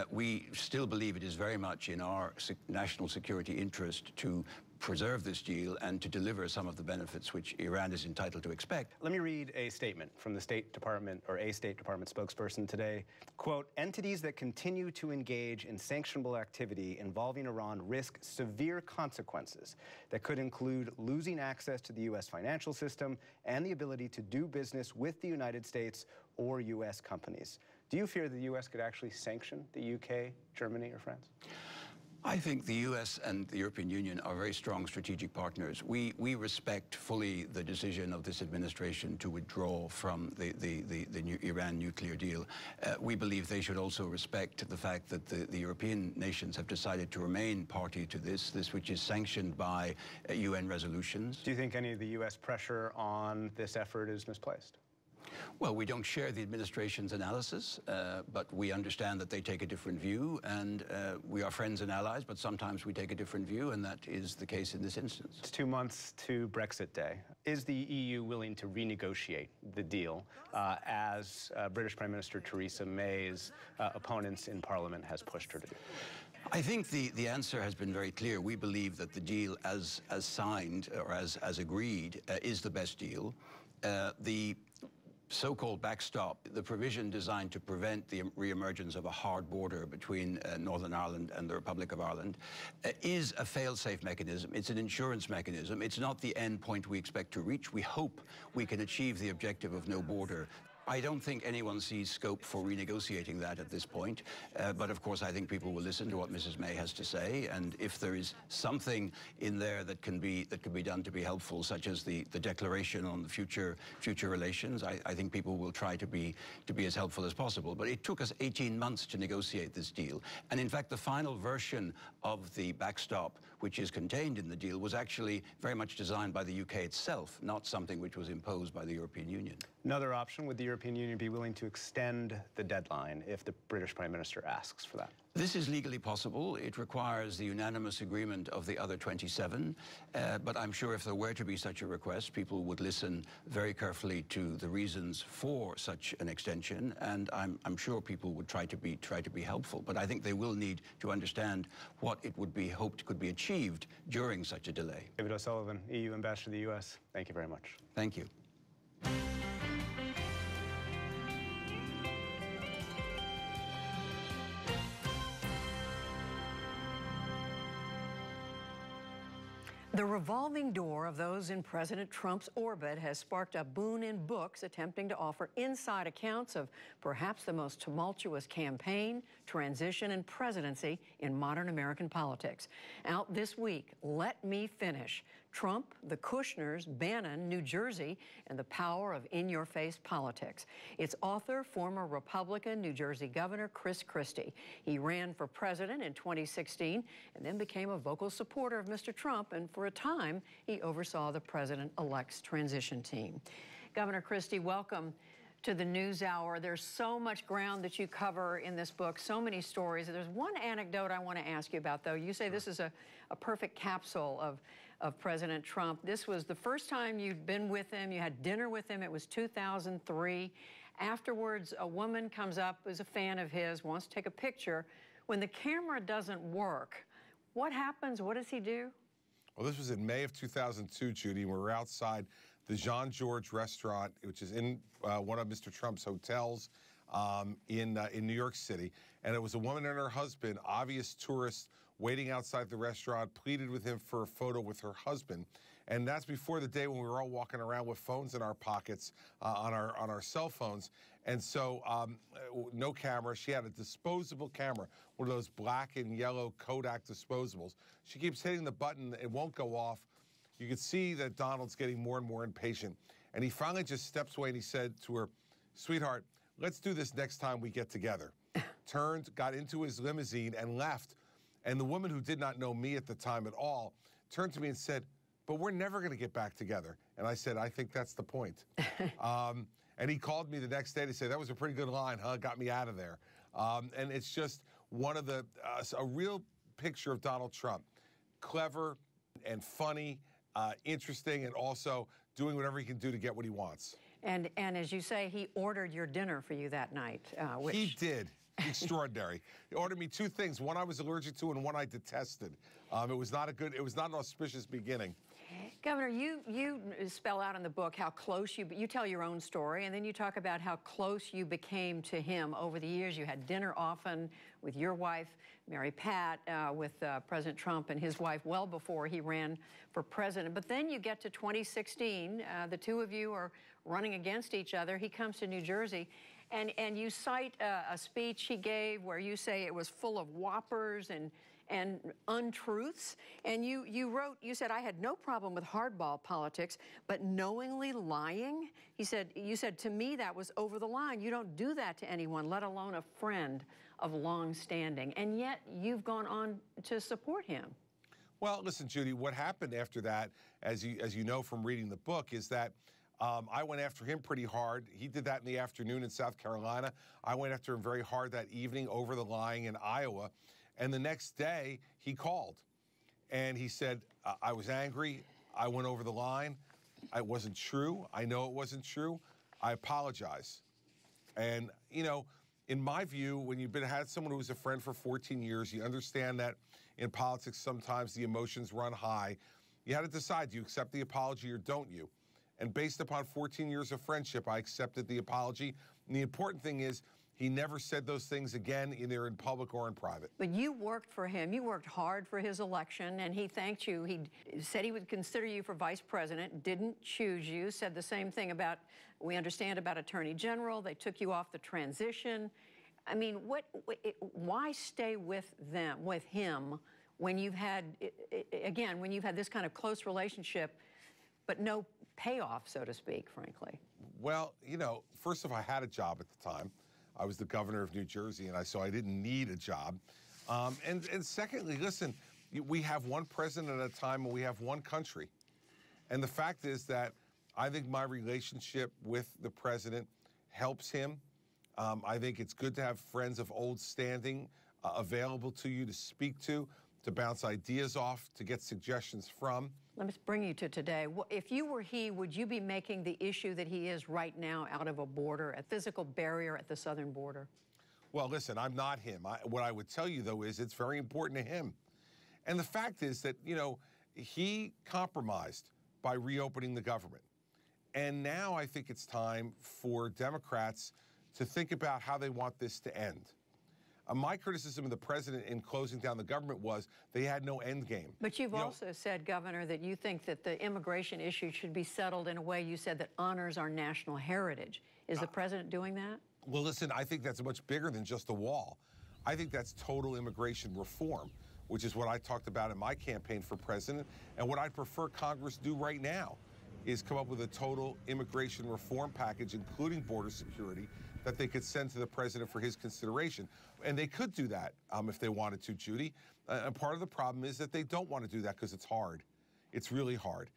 we still believe it is very much in our national security interest to preserve this deal and to deliver some of the benefits which Iran is entitled to expect. Let me read a statement from the State Department, or a State Department spokesperson today. Quote, entities that continue to engage in sanctionable activity involving Iran risk severe consequences that could include losing access to the U.S. financial system and the ability to do business with the United States or U.S. companies. Do you fear the U.S. could actually sanction the UK, Germany, or France? I think the U.S. and the European Union are very strong strategic partners. We respect fully the decision of this administration to withdraw from the Iran nuclear deal. We believe they should also respect the fact that the European nations have decided to remain party to this which is sanctioned by UN resolutions. Do you think any of the U.S. pressure on this effort is misplaced? Well, we don't share the administration's analysis, but we understand that they take a different view, and we are friends and allies, but sometimes we take a different view, and that is the case in this instance. It's 2 months to Brexit Day. Is the EU willing to renegotiate the deal as British Prime Minister Theresa May's opponents in Parliament has pushed her to do? I think the answer has been very clear. We believe that the deal as signed or as agreed is the best deal. The so-called backstop, the provision designed to prevent the re-emergence of a hard border between Northern Ireland and the Republic of Ireland, is a fail-safe mechanism. It's an insurance mechanism. It's not the end point we expect to reach. We hope we can achieve the objective of no border. I don't think anyone sees scope for renegotiating that at this point, but of course I think people will listen to what Mrs. May has to say, and if there is something in there that can be done to be helpful, such as the declaration on the future relations, I think people will try to be as helpful as possible. But it took us 18 months to negotiate this deal, and in fact the final version of the backstop, which is contained in the deal, was actually very much designed by the UK itself, not something which was imposed by the European Union. Another option, would the European Union be willing to extend the deadline if the British Prime Minister asks for that? This is legally possible. It requires the unanimous agreement of the other 27, but I'm sure if there were to be such a request, people would listen very carefully to the reasons for such an extension, and I'm sure people would try to be helpful. But I think they will need to understand what it would be hoped could be achieved during such a delay. David O'Sullivan, EU Ambassador to the U.S., thank you very much. Thank you. The revolving door of those in President Trump's orbit has sparked a boom in books attempting to offer inside accounts of perhaps the most tumultuous campaign, transition, and presidency in modern American politics. Out this week, Let Me Finish: Trump, the Kushners, Bannon, New Jersey, and the power of in-your-face politics. Its author, former Republican New Jersey Governor Chris Christie. He ran for president in 2016 and then became a vocal supporter of Mr. Trump, and for a time, he oversaw the president-elect's transition team. Governor Christie, welcome to the NewsHour. There's so much ground that you cover in this book, so many stories. There's one anecdote I want to ask you about, though. You say this is a perfect capsule of President Trump. This was the first time you'd been with him. You had dinner with him. It was 2003. Afterwards, a woman comes up who's a fan of his, wants to take a picture. When the camera doesn't work, what happens? What does he do? Well, this was in May of 2002, Judy. We were outside the Jean Georges restaurant, which is in one of Mr. Trump's hotels in New York City. And it was a woman and her husband, obvious tourists, waiting outside the restaurant, pleaded with him for a photo with her husband. And that's before the day when we were all walking around with phones in our pockets on our cell phones. And so no camera. She had a disposable camera, one of those black and yellow Kodak disposables. She keeps hitting the button. It won't go off. You could see that Donald's getting more and more impatient. And he finally just steps away and he said to her, "Sweetheart, let's do this next time we get together." Turned, got into his limousine and left. And the woman, who did not know me at the time at all, turned to me and said, "But we're never going to get back together." And I said, "I think that's the point." And he called me the next day to say, "That was a pretty good line, huh? Got me out of there." And it's just one of a real picture of Donald Trump. Clever and funny, interesting, and also doing whatever he can do to get what he wants. And as you say, he ordered your dinner for you that night. He did. Extraordinary. He ordered me two things, one I was allergic to and one I detested. It was not an auspicious beginning. Governor, you spell out in the book how close you tell your own story, and then you talk about how close you became to him over the years. You had dinner often with your wife, Mary Pat, with President Trump and his wife well before he ran for president. But then you get to 2016, the two of you are running against each other. He comes to New Jersey, and you cite a speech he gave where you say it was full of whoppers and untruths. And you said, "I had no problem with hardball politics, but knowingly lying," you said, "to me, that was over the line. You don't do that to anyone, let alone a friend of long standing." And yet you've gone on to support him. Well, listen, Judy, what happened after that, as you know from reading the book, is that I went after him pretty hard. He did that in the afternoon in South Carolina. I went after him very hard that evening over the line in Iowa. And the next day, he called. And he said, I was angry. I went over the line. It wasn't true. I know it wasn't true. I apologize. And, you know, in my view, when you've had someone who was a friend for 14 years, you understand that in politics sometimes the emotions run high. You had to decide, do you accept the apology or don't you? And based upon 14 years of friendship, I accepted the apology. And the important thing is he never said those things again, either in public or in private. But you worked for him. You worked hard for his election, and he thanked you. He said he would consider you for vice president, didn't choose you, said the same thing about, we understand about Attorney General. They took you off the transition. I mean, why stay with him, when you've had, again, when you've had this kind of close relationship, but no payoff, so to speak, frankly? Well, you know, first of all, I had a job at the time. I was the governor of New Jersey, and so I didn't need a job. And secondly, listen, we have one president at a time, and we have one country. And the fact is that I think my relationship with the president helps him. I think it's good to have friends of old standing available to you to speak to bounce ideas off, to get suggestions from. Let me bring you to today. If you were he, would you be making the issue that he is right now out of a border, a physical barrier at the southern border? Well, listen, I'm not him. What I would tell you, though, is it's very important to him. And the fact is that, you know, he compromised by reopening the government. And now I think it's time for Democrats to think about how they want this to end. My criticism of the president in closing down the government was they had no end game. But you've also said, Governor, that you think that the immigration issue should be settled in a way you said that honors our national heritage. Is the president doing that? Well, listen, I think that's much bigger than just a wall. I think that's total immigration reform, which is what I talked about in my campaign for president, and what I prefer Congress do right now is come up with a total immigration reform package, including border security, that they could send to the president for his consideration. And they could do that if they wanted to, Judy. And part of the problem is that they don't want to do that because it's hard. It's really hard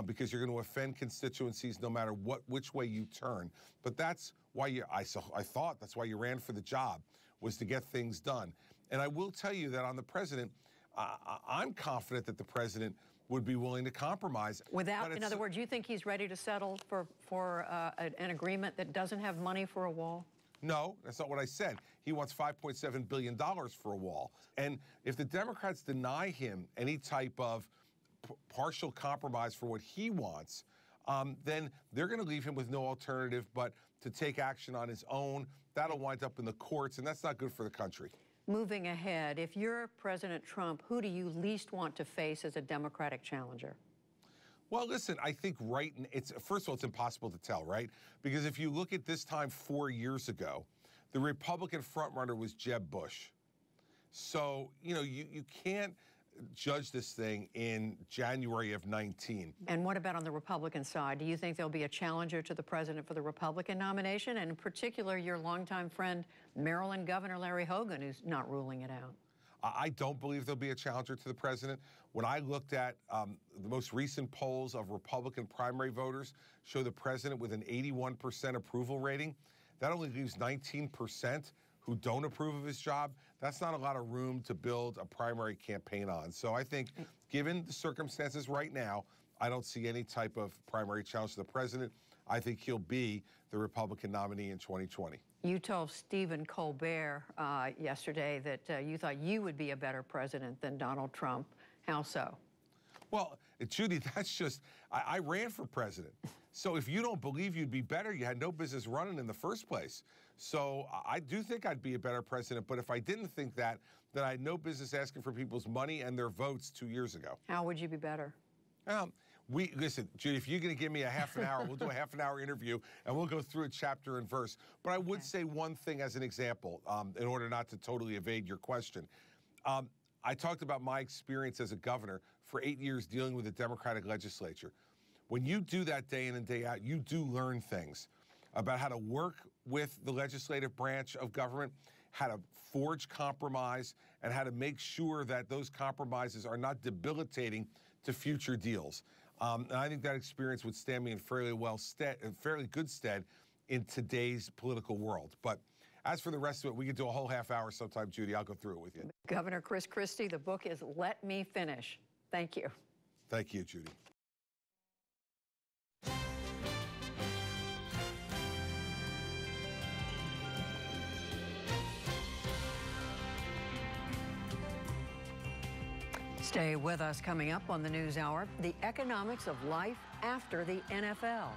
because you're going to offend constituencies no matter which way you turn. But that's why I thought that's why you ran for the job, was to get things done. And I will tell you that on the president, I'm confident that the president would be willing to compromise. In other words, you think he's ready to settle for an agreement that doesn't have money for a wall? No, that's not what I said. He wants $5.7 billion for a wall. And if the Democrats deny him any type of partial compromise for what he wants, then they're going to leave him with no alternative but to take action on his own. That'll wind up in the courts, and that's not good for the country. Moving ahead, if you're President Trump, who do you least want to face as a Democratic challenger? Well, listen, I think first of all, it's impossible to tell, right? Because if you look at this time 4 years ago, the Republican frontrunner was Jeb Bush. So, you know, you can't judge this thing in January of 19. And what about on the Republican side? Do you think there'll be a challenger to the president for the Republican nomination? And in particular, your longtime friend, Maryland Governor Larry Hogan, who's not ruling it out. I don't believe there'll be a challenger to the president. When I looked at the most recent polls of Republican primary voters show the president with an 81% approval rating. That only leaves 19% who don't approve of his job. That's not a lot of room to build a primary campaign on. So I think, given the circumstances right now, I don't see any type of primary challenge to the president. I think he'll be the Republican nominee in 2020. You told Stephen Colbert yesterday that you thought you would be a better president than Donald Trump. How so? Well, Judy, that's just, I ran for president. So if you don't believe you'd be better, you had no business running in the first place. So I do think I'd be a better president, but if I didn't think that, then I had no business asking for people's money and their votes 2 years ago. How would you be better? Listen, Judy, if you're going to give me a half an hour, we'll do a half an hour interview, and we'll go through it chapter and verse. But I would say one thing as an example, in order not to totally evade your question. I talked about my experience as a governor for 8 years dealing with the Democratic legislature. When you do that day in and day out, you do learn things about how to work with the legislative branch of government, how to forge compromise, and how to make sure that those compromises are not debilitating to future deals. And I think that experience would stand me in fairly good stead in today's political world. But as for the rest of it, we could do a whole half hour sometime, Judy. I'll go through it with you. Governor Chris Christie, the book is Let Me Finish. Thank you. Thank you, Judy. Stay with us. Coming up on the NewsHour, the economics of life after the NFL.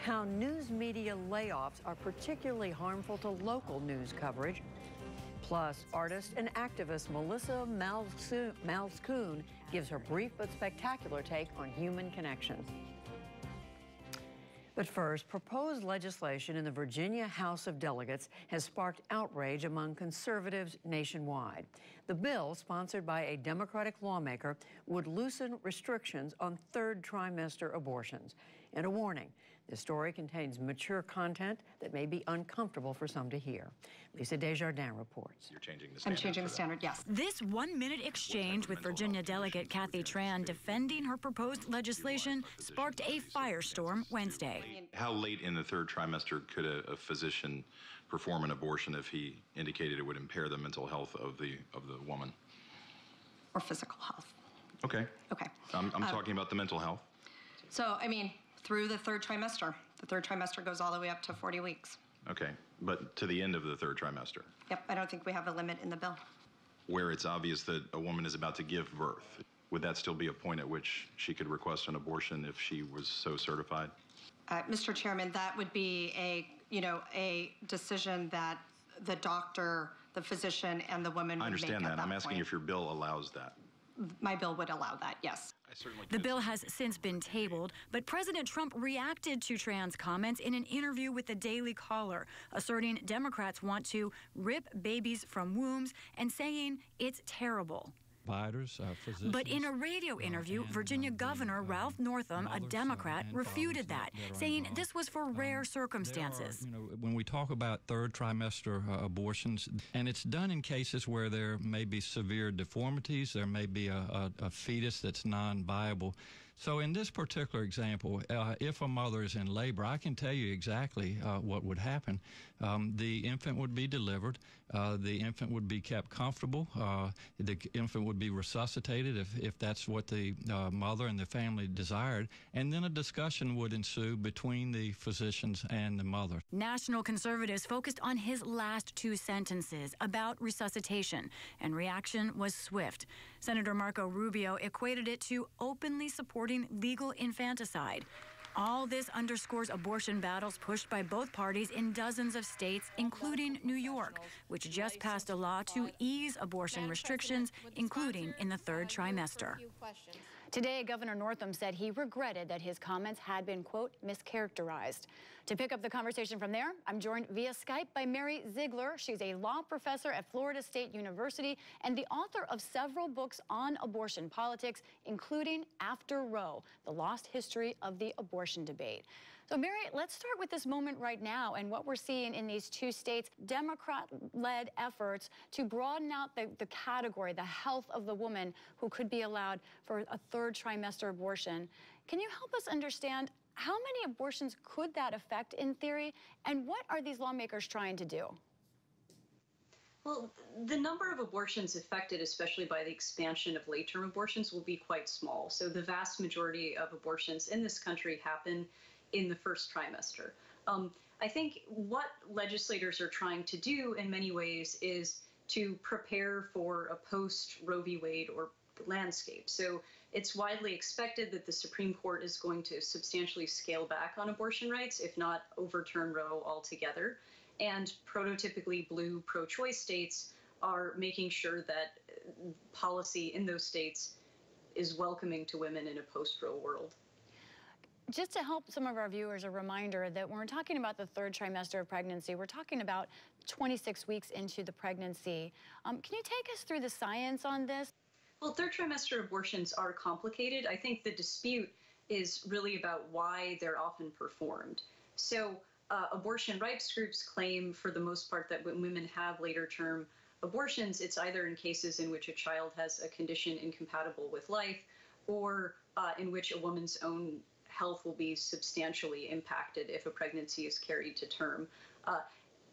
How news media layoffs are particularly harmful to local news coverage. Plus, artist and activist Melissa Malzkuhn gives her brief but spectacular take on human connections. But first, proposed legislation in the Virginia House of Delegates has sparked outrage among conservatives nationwide. The bill, sponsored by a Democratic lawmaker, would loosen restrictions on third trimester abortions. And a warning, this story contains mature content that may be uncomfortable for some to hear. Lisa Desjardins reports. You're changing the standard. I'm changing the standard, yes. This one-minute exchange with Virginia Delegate Kathy Tran defending her proposed legislation sparked a firestorm Wednesday. How late in the third trimester could a physician perform an abortion if he indicated it would impair the mental health of the woman? Or physical health. Okay. Okay. I'm talking about the mental health. So, I mean, through the third trimester. The third trimester goes all the way up to 40 weeks. Okay, but to the end of the third trimester, Yep, I don't think we have a limit in the bill. where it's obvious that a woman is about to give birth, would that still be a point at which she could request an abortion if she was so certified? Mr. Chairman, that would be a decision that the doctor, the physician, and the woman would I understand make that. at I'm that asking point. if your bill allows that. My bill would allow that, yes. The bill has since been tabled, but President Trump reacted to Tran's comments in an interview with the Daily Caller, asserting Democrats want to rip babies from wombs and saying it's terrible. But in a radio interview, Virginia Governor Ralph Northam, a Democrat, refuted that, saying this was for rare circumstances. When we talk about third trimester abortions, and it's done in cases where there may be severe deformities, there may be a fetus that's non-viable. So in this particular example, if a mother is in labor, I can tell you exactly what would happen. The infant would be delivered. The infant would be kept comfortable. The infant would be resuscitated if that's what the mother and the family desired. And then a discussion would ensue between the physicians and the mother. National conservatives focused on his last two sentences about resuscitation, and reaction was swift. Senator Marco Rubio equated it to openly supporting legal infanticide. All this underscores abortion battles pushed by both parties in dozens of states, including New York, which just passed a law to ease abortion restrictions, including in the third trimester. Today, Governor Northam said he regretted that his comments had been, quote, mischaracterized. To pick up the conversation from there, I'm joined via Skype by Mary Ziegler. She's a law professor at Florida State University and the author of several books on abortion politics, including After Roe, the lost history of the abortion debate. So, Mary, let's start with this moment right now and what we're seeing in these two states, Democrat-led efforts to broaden out the category, the health of the woman who could be allowed for a third trimester abortion. Can you help us understand how many abortions could that affect in theory, and what are these lawmakers trying to do? Well, the number of abortions affected, especially by the expansion of late-term abortions, will be quite small. So the vast majority of abortions in this country happen in the first trimester. I think what legislators are trying to do in many ways is to prepare for a post-Roe v. Wade or landscape. So it's widely expected that the Supreme Court is going to substantially scale back on abortion rights, if not overturn Roe altogether. And prototypically blue pro-choice states are making sure that policy in those states is welcoming to women in a post-Roe world. Just to help some of our viewers, a reminder that when we're talking about the third trimester of pregnancy, we're talking about 26 weeks into the pregnancy. Can you take us through the science on this? Well, third trimester abortions are complicated. I think the dispute is really about why they're often performed. So abortion rights groups claim, for the most part, that when women have later term abortions, it's either in cases in which a child has a condition incompatible with life, or in which a woman's own health will be substantially impacted if a pregnancy is carried to term.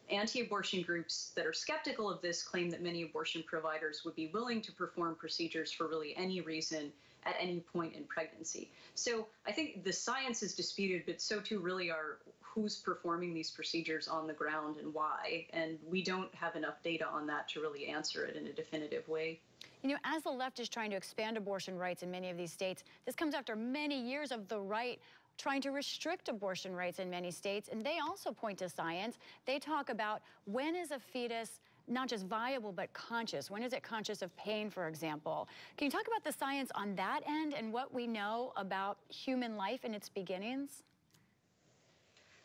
Anti-abortion groups that are skeptical of this claim that many abortion providers would be willing to perform procedures for really any reason at any point in pregnancy. So I think the science is disputed, but so too really are who's performing these procedures on the ground and why. And we don't have enough data on that to really answer it in a definitive way. You know, as the left is trying to expand abortion rights in many of these states, this comes after many years of the right trying to restrict abortion rights in many states, and they also point to science. They talk about when is a fetus not just viable, but conscious? When is it conscious of pain, for example? Can you talk about the science on that end and what we know about human life and its beginnings?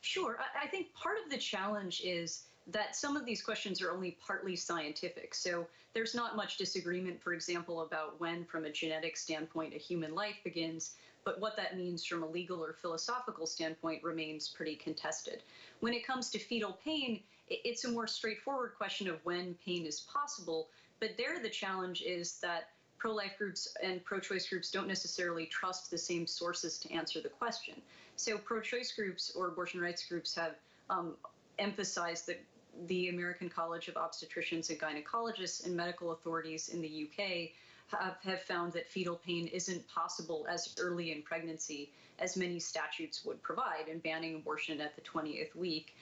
Sure. I think part of the challenge is that some of these questions are only partly scientific. So there's not much disagreement, for example, about when, from a genetic standpoint, a human life begins, but what that means from a legal or philosophical standpoint remains pretty contested. When it comes to fetal pain, it's a more straightforward question of when pain is possible, but there the challenge is that pro-life groups and pro-choice groups don't necessarily trust the same sources to answer the question. So pro-choice groups or abortion rights groups have emphasized that the American College of Obstetricians and Gynecologists and medical authorities in the UK have found that fetal pain isn't possible as early in pregnancy as many statutes would provide, and banning abortion at the 20th week.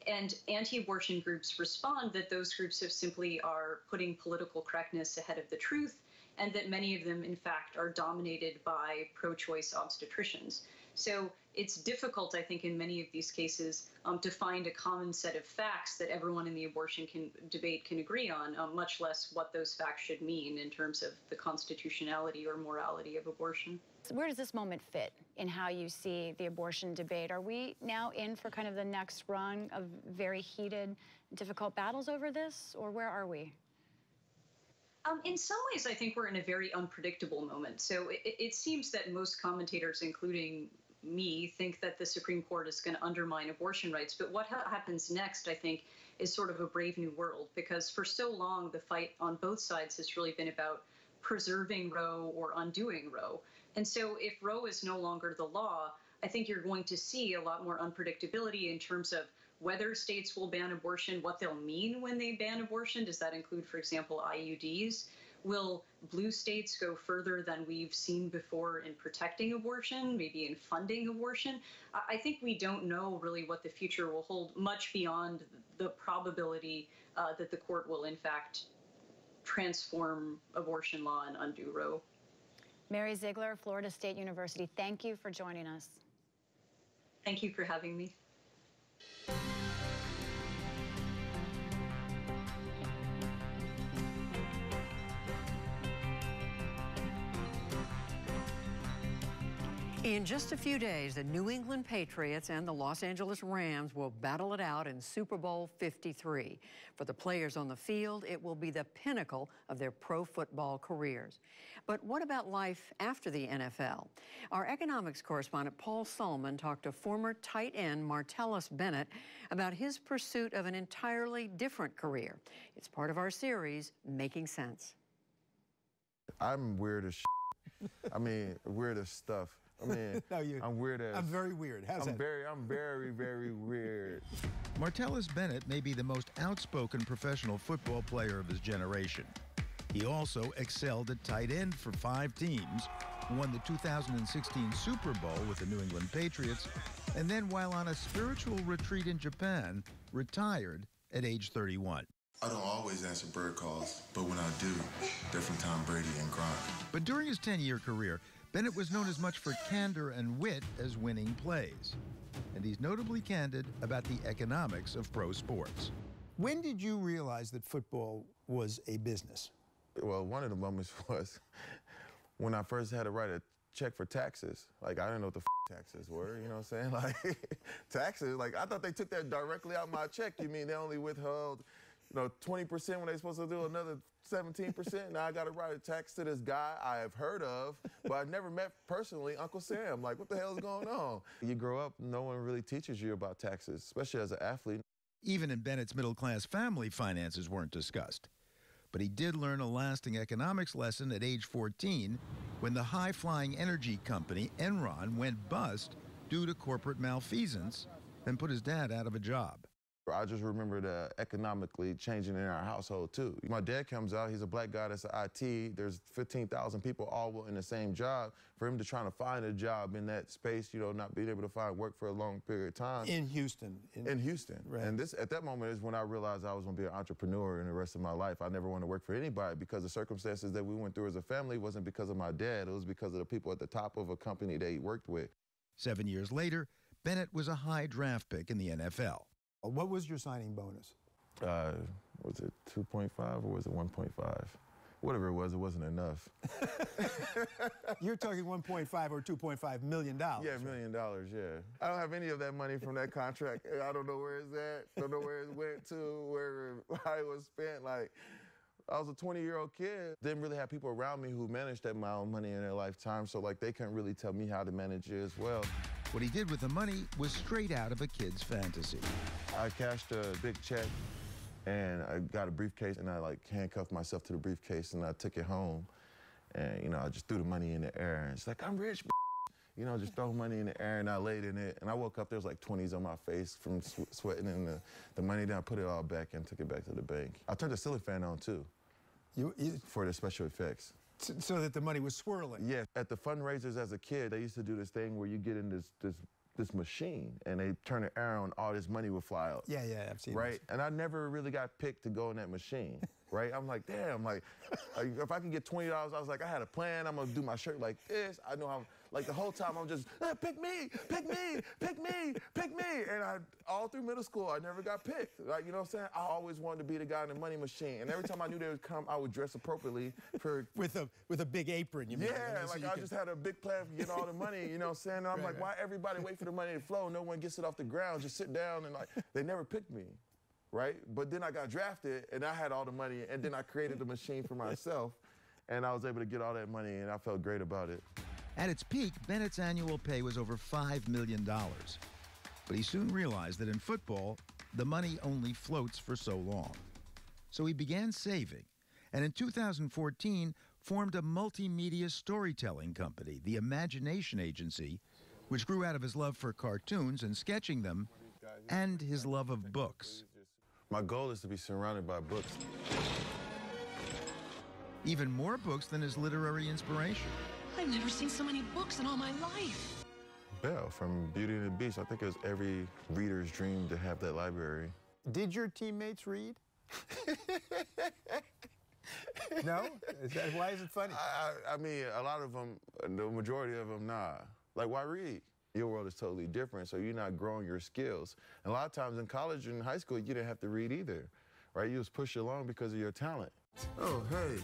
And anti-abortion groups respond that those groups simply are putting political correctness ahead of the truth, and that many of them, in fact, are dominated by pro-choice obstetricians. So it's difficult, I think, in many of these cases to find a common set of facts that everyone in the abortion debate can agree on, much less what those facts should mean in terms of the constitutionality or morality of abortion. Where does this moment fit in how you see the abortion debate? Are we now in for kind of the next run of very heated, difficult battles over this, or where are we? In some ways, I think we're in a very unpredictable moment. So it seems that most commentators, including me, think that the Supreme Court is going to undermine abortion rights. But what happens next, I think, is sort of a brave new world, because for so long, the fight on both sides has really been about preserving Roe or undoing Roe. And so if Roe is no longer the law, I think you're going to see a lot more unpredictability in terms of whether states will ban abortion, what they'll mean when they ban abortion. Does that include, for example, IUDs? Will blue states go further than we've seen before in protecting abortion, maybe in funding abortion? I think we don't know really what the future will hold, much beyond the probability that the court will, in fact, transform abortion law and undo Roe. Mary Ziegler, Florida State University, thank you for joining us. Thank you for having me. In just a few days, the New England Patriots and the Los Angeles Rams will battle it out in Super Bowl 53. For the players on the field, it will be the pinnacle of their pro football careers. But what about life after the NFL? Our economics correspondent Paul Solman talked to former tight end Martellus Bennett about his pursuit of an entirely different career. It's part of our series, Making Sense. I'm weird as shit. I mean, weird as stuff. I mean, no, I'm weird as... I'm very weird. How's that? I'm very, very weird. Martellus Bennett may be the most outspoken professional football player of his generation. He also excelled at tight end for 5 teams, won the 2016 Super Bowl with the New England Patriots, and then, while on a spiritual retreat in Japan, retired at age 31. I don't always answer bird calls, but when I do, they're from Tom Brady and Gronk. But during his 10-year career, Bennett was known as much for candor and wit as winning plays. And he's notably candid about the economics of pro sports. When did you realize that football was a business? Well, one of the moments was when I first had to write a check for taxes. Like, I didn't know what the taxes were, you know what I'm saying? Like, taxes, like, I thought they took that directly out my check. You mean they only withheld, 20% when they're supposed to do another 17%? Now I got to write a tax to this guy I have heard of, but I've never met personally, Uncle Sam. Like, what the hell is going on? You grow up, no one really teaches you about taxes, especially as an athlete. Even in Bennett's middle-class family, finances weren't discussed. But he did learn a lasting economics lesson at age 14 when the high-flying energy company Enron went bust due to corporate malfeasance and put his dad out of a job. I just remember the economically changing in our household, too. My dad comes out, he's a black guy that's an IT. There's 15,000 people all in the same job. For him to try to find a job in that space, you know, not being able to find work for a long period of time. In Houston. In Houston. Right. And at that moment is when I realized I was going to be an entrepreneur in the rest of my life. I never wanted to work for anybody because the circumstances that we went through as a family wasn't because of my dad. It was because of the people at the top of a company that he worked with. 7 years later, Bennett was a high draft pick in the NFL. What was your signing bonus? Was it 2.5 or was it 1.5? Whatever it wasn't enough. You're talking 1.5 or $2.5 million. Yeah, $1 million, yeah. I don't have any of that money from that contract. I don't know where it's at. Don't know where it went to, how it was spent. Like, I was a 20-year-old kid. Didn't really have people around me who managed that amount of money in their lifetime, so like they couldn't really tell me how to manage it as well. What he did with the money was straight out of a kid's fantasy. I cashed a big check, and I got a briefcase, and I like handcuffed myself to the briefcase, and I took it home, and you know I just threw the money in the air, and it's like I'm rich, you know, just throw money in the air, and I laid in it, and I woke up there was like 20s on my face from sweating in the money. Then I put it all back and took it back to the bank. I turned the ceiling fan on too, for the special effects. So that the money was swirling? Yeah. At the fundraisers as a kid, they used to do this thing where you get in this machine and they turn the air on, all this money would fly out. Yeah, I've seen Right? this. And I never really got picked to go in that machine, right? I'm like, damn, like if I could get $20, I was like, I had a plan, I'm gonna do my shirt like this. I know how, like the whole time I'm just, pick me, pick me, pick me, pick me. And all through middle school, I never got picked. Like, you know what I'm saying? I always wanted to be the guy in the money machine. And every time I knew they would come, I would dress appropriately for... With a big apron, you mean? Yeah, like I just had a big plan for getting all the money, you know what I'm saying? And I'm like, why everybody wait for the money to flow? No one gets it off the ground, just sit down and like, they never picked me, right? But then I got drafted and I had all the money and then I created the machine for myself and I was able to get all that money and I felt great about it. At its peak, Bennett's annual pay was over $5 million. But he soon realized that in football, the money only floats for so long. So he began saving, and in 2014, formed a multimedia storytelling company, the Imagination Agency, which grew out of his love for cartoons and sketching them, and his love of books. My goal is to be surrounded by books. Even more books than his literary inspiration. I've never seen so many books in all my life. Belle from Beauty and the Beast. I think it was every reader's dream to have that library. Did your teammates read? No? Why is it funny? I mean, a lot of them, the majority of them, nah. Like, why read? Your world is totally different, so you're not growing your skills. And a lot of times in college and high school, you didn't have to read either, right? You was pushed along because of your talent. Oh, hey,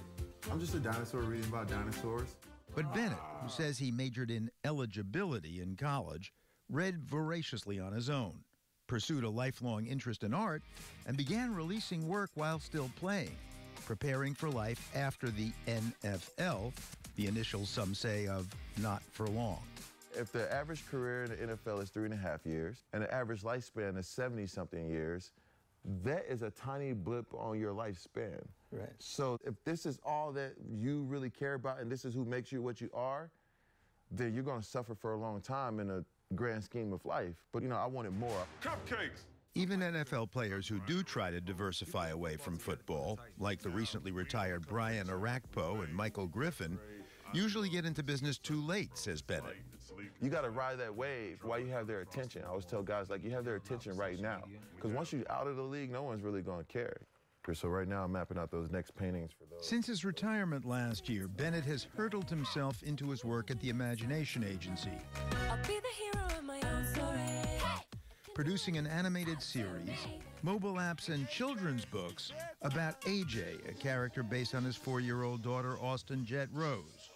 I'm just a dinosaur reading about dinosaurs. But Bennett, who says he majored in eligibility in college, read voraciously on his own, pursued a lifelong interest in art, and began releasing work while still playing, preparing for life after the NFL, the initials, some say, of not for long. If the average career in the NFL is 3.5 years, and the average lifespan is 70-something years, that is a tiny blip on your lifespan. Right. So if this is all that you really care about and this is who makes you what you are, then you're going to suffer for a long time in a grand scheme of life. But, you know, I wanted more. Cupcakes! Even NFL players who do try to diversify away from football, like the recently retired Brian Arakpo and Michael Griffin, usually get into business too late, says Bennett. You got to ride that wave while you have their attention. I always tell guys, like, you have their attention right now. Because once you're out of the league, no one's really going to care. So right now, I'm mapping out those next paintings for those. Since his retirement last year, Bennett has hurtled himself into his work at the Imagination Agency. I'll be the hero of my own story. Hey! Producing an animated series, mobile apps, and children's books about AJ, a character based on his 4-year-old daughter, Austin Jet Rose.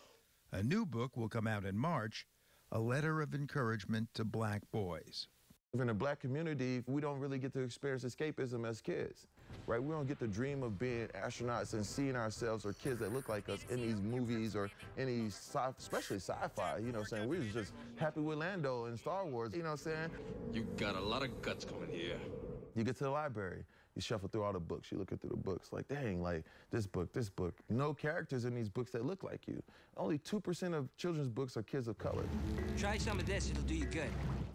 A new book will come out in March, a letter of encouragement to black boys. In the black community, we don't really get to experience escapism as kids, right? We don't get to dream of being astronauts and seeing ourselves or kids that look like us in these movies or any, especially sci-fi, you know what I'm saying? We was just happy with Lando and Star Wars, you know what I'm saying? You got a lot of guts coming here. You get to the library, You shuffle through all the books, you're looking through the books, like, dang, like, this book. No characters in these books that look like you. Only 2% of children's books are kids of color. Try some of this, it'll do you good.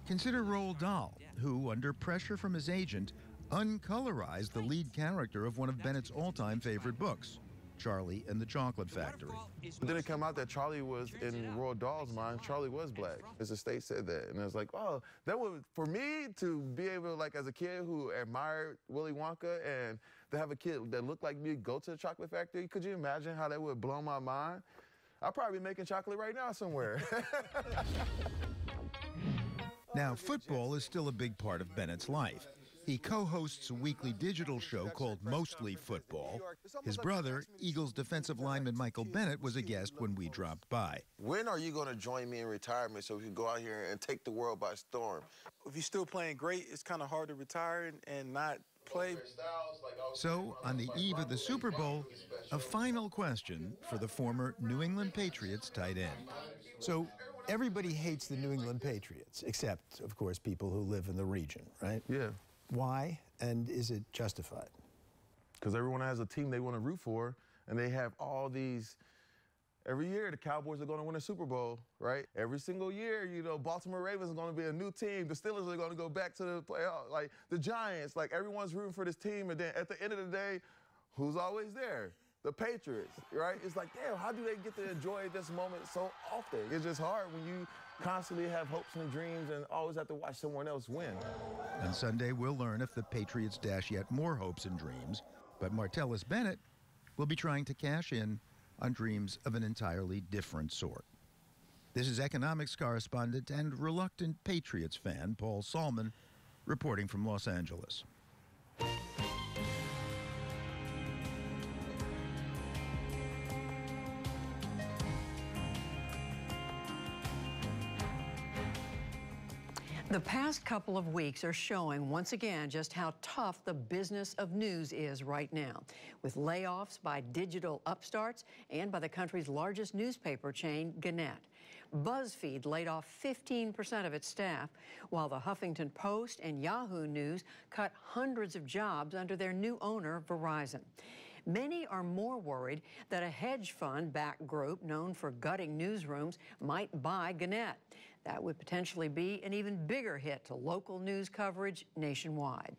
Consider Roald Dahl, who, under pressure from his agent, uncolorized the lead character of one of Bennett's all-time favorite books, Charlie and the Chocolate Factory. Then it came out that Charlie was, in Roald Dahl's mind, Charlie was black. His estate said that. And I was like, oh, that would, for me to be able, like, as a kid who admired Willy Wonka and to have a kid that looked like me go to the chocolate factory, could you imagine how that would blow my mind? I'd probably be making chocolate right now somewhere. Now, football is still a big part of Bennett's life. He co-hosts a weekly digital show called Mostly Football. His brother, Eagles defensive lineman Michael Bennett, was a guest when we dropped by. When are you going to join me in retirement so we can go out here and take the world by storm? If you're still playing great, it's kind of hard to retire and not play. So, on the eve of the Super Bowl, a final question for the former New England Patriots tight end. So, everybody hates the New England Patriots, except, of course, people who live in the region, right? Yeah. Why, and is it justified? Because everyone has a team they want to root for, and they have all these. Every year, the Cowboys are going to win a Super Bowl, right? Every single year, you know, Baltimore Ravens are going to be a new team. The Steelers are going to go back to the playoffs. Like, the Giants, like, everyone's rooting for this team, and then at the end of the day, who's always there? The Patriots, right? It's like, damn, how do they get to enjoy this moment so often? It's just hard when you constantly have hopes and dreams and always have to watch someone else win. On Sunday, we'll learn if the Patriots dash yet more hopes and dreams, but Martellus Bennett will be trying to cash in on dreams of an entirely different sort. This is economics correspondent and reluctant Patriots fan Paul Salmon reporting from Los Angeles. The past couple of weeks are showing once again just how tough the business of news is right now, with layoffs by digital upstarts and by the country's largest newspaper chain, Gannett. BuzzFeed laid off 15% of its staff, while the Huffington Post and Yahoo News cut hundreds of jobs under their new owner, Verizon. Many are more worried that a hedge fund-backed group known for gutting newsrooms might buy Gannett. That would potentially be an even bigger hit to local news coverage nationwide.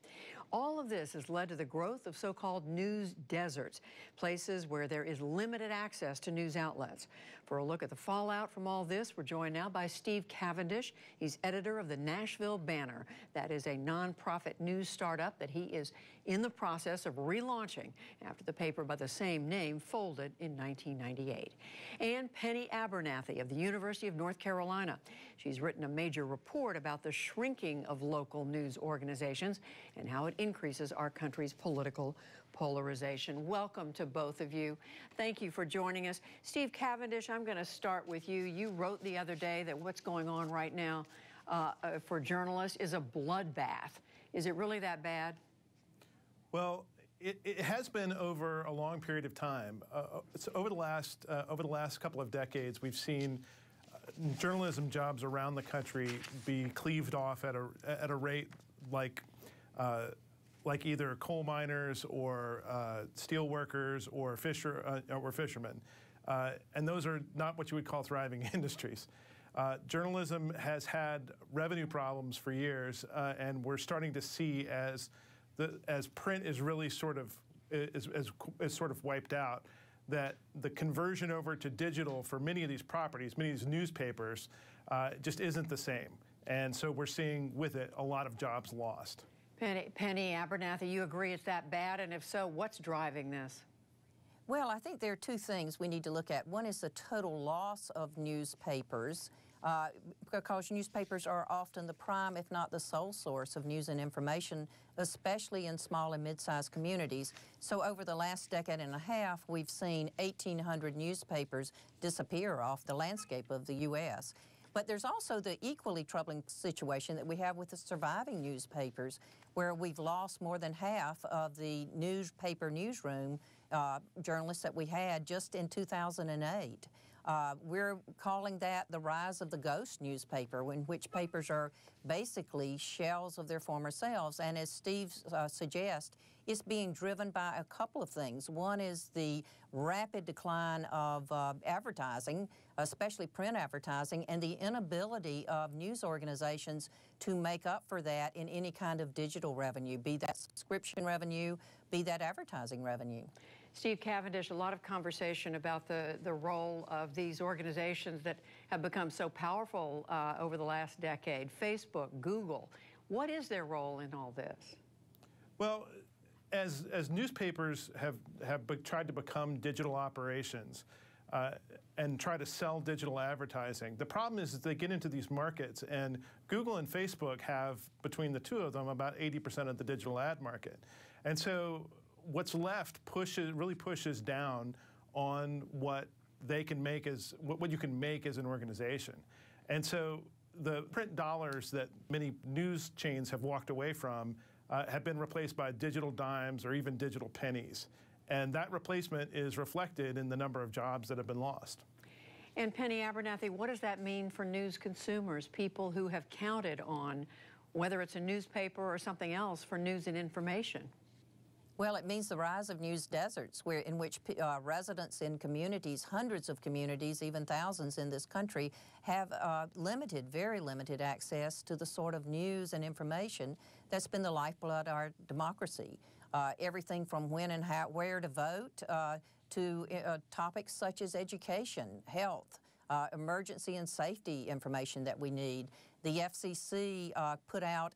All of this has led to the growth of so-called news deserts, places where there is limited access to news outlets. For a look at the fallout from all this, we're joined now by Steve Cavendish. He's editor of the Nashville Banner. That is a nonprofit news startup that he is in the process of relaunching after the paper by the same name folded in 1998. And Penny Abernathy of the University of North Carolina. She's written a major report about the shrinking of local news organizations and how it increases our country's political polarization. Welcome to both of you. Thank you for joining us. Steve Cavendish, I'm going to start with you. You wrote the other day that what's going on right now for journalists is a bloodbath. Is it really that bad? Well, it has been over a long period of time. Over the last couple of decades, we've seen journalism jobs around the country be cleaved off at a rate like either coal miners or steel workers or fishermen, and those are not what you would call thriving industries. Journalism has had revenue problems for years, and we're starting to see as print is really sort of wiped out, that the conversion over to digital for many of these properties, many of these newspapers, just isn't the same. And so we're seeing with it a lot of jobs lost. Penny Abernathy, you agree it's that bad? And if so, what's driving this? Well, I think there are two things we need to look at. One is the total loss of newspapers, because newspapers are often the prime, if not the sole source of news and information, especially in small and mid-sized communities. So over the last decade and a half, we've seen 1,800 newspapers disappear off the landscape of the U.S. But there's also the equally troubling situation that we have with the surviving newspapers, where we've lost more than half of the newspaper newsroom journalists that we had just in 2008. We're calling that the rise of the ghost newspaper, in which papers are basically shells of their former selves. And as Steve suggests, it's being driven by a couple of things. One is the rapid decline of advertising, especially print advertising, and the inability of news organizations to make up for that in any kind of digital revenue, be that subscription revenue, be that advertising revenue. Steve Cavendish, a lot of conversation about the role of these organizations that have become so powerful over the last decade, Facebook, Google. What is their role in all this? Well, as newspapers have tried to become digital operations and try to sell digital advertising, the problem is that they get into these markets, and Google and Facebook have, between the two of them, about 80% of the digital ad market. And so what's left really pushes down on what they can make as what you can make as an organization. And so the print dollars that many news chains have walked away from have been replaced by digital dimes or even digital pennies. And that replacement is reflected in the number of jobs that have been lost. And Penny Abernathy, what does that mean for news consumers, people who have counted on, whether it's a newspaper or something else, for news and information? Well, it means the rise of news deserts, in which residents in communities, hundreds of communities, even thousands in this country, have very limited access to the sort of news and information that's been the lifeblood of our democracy. Everything from when and where to vote to topics such as education, health, emergency and safety information that we need. The FCC put out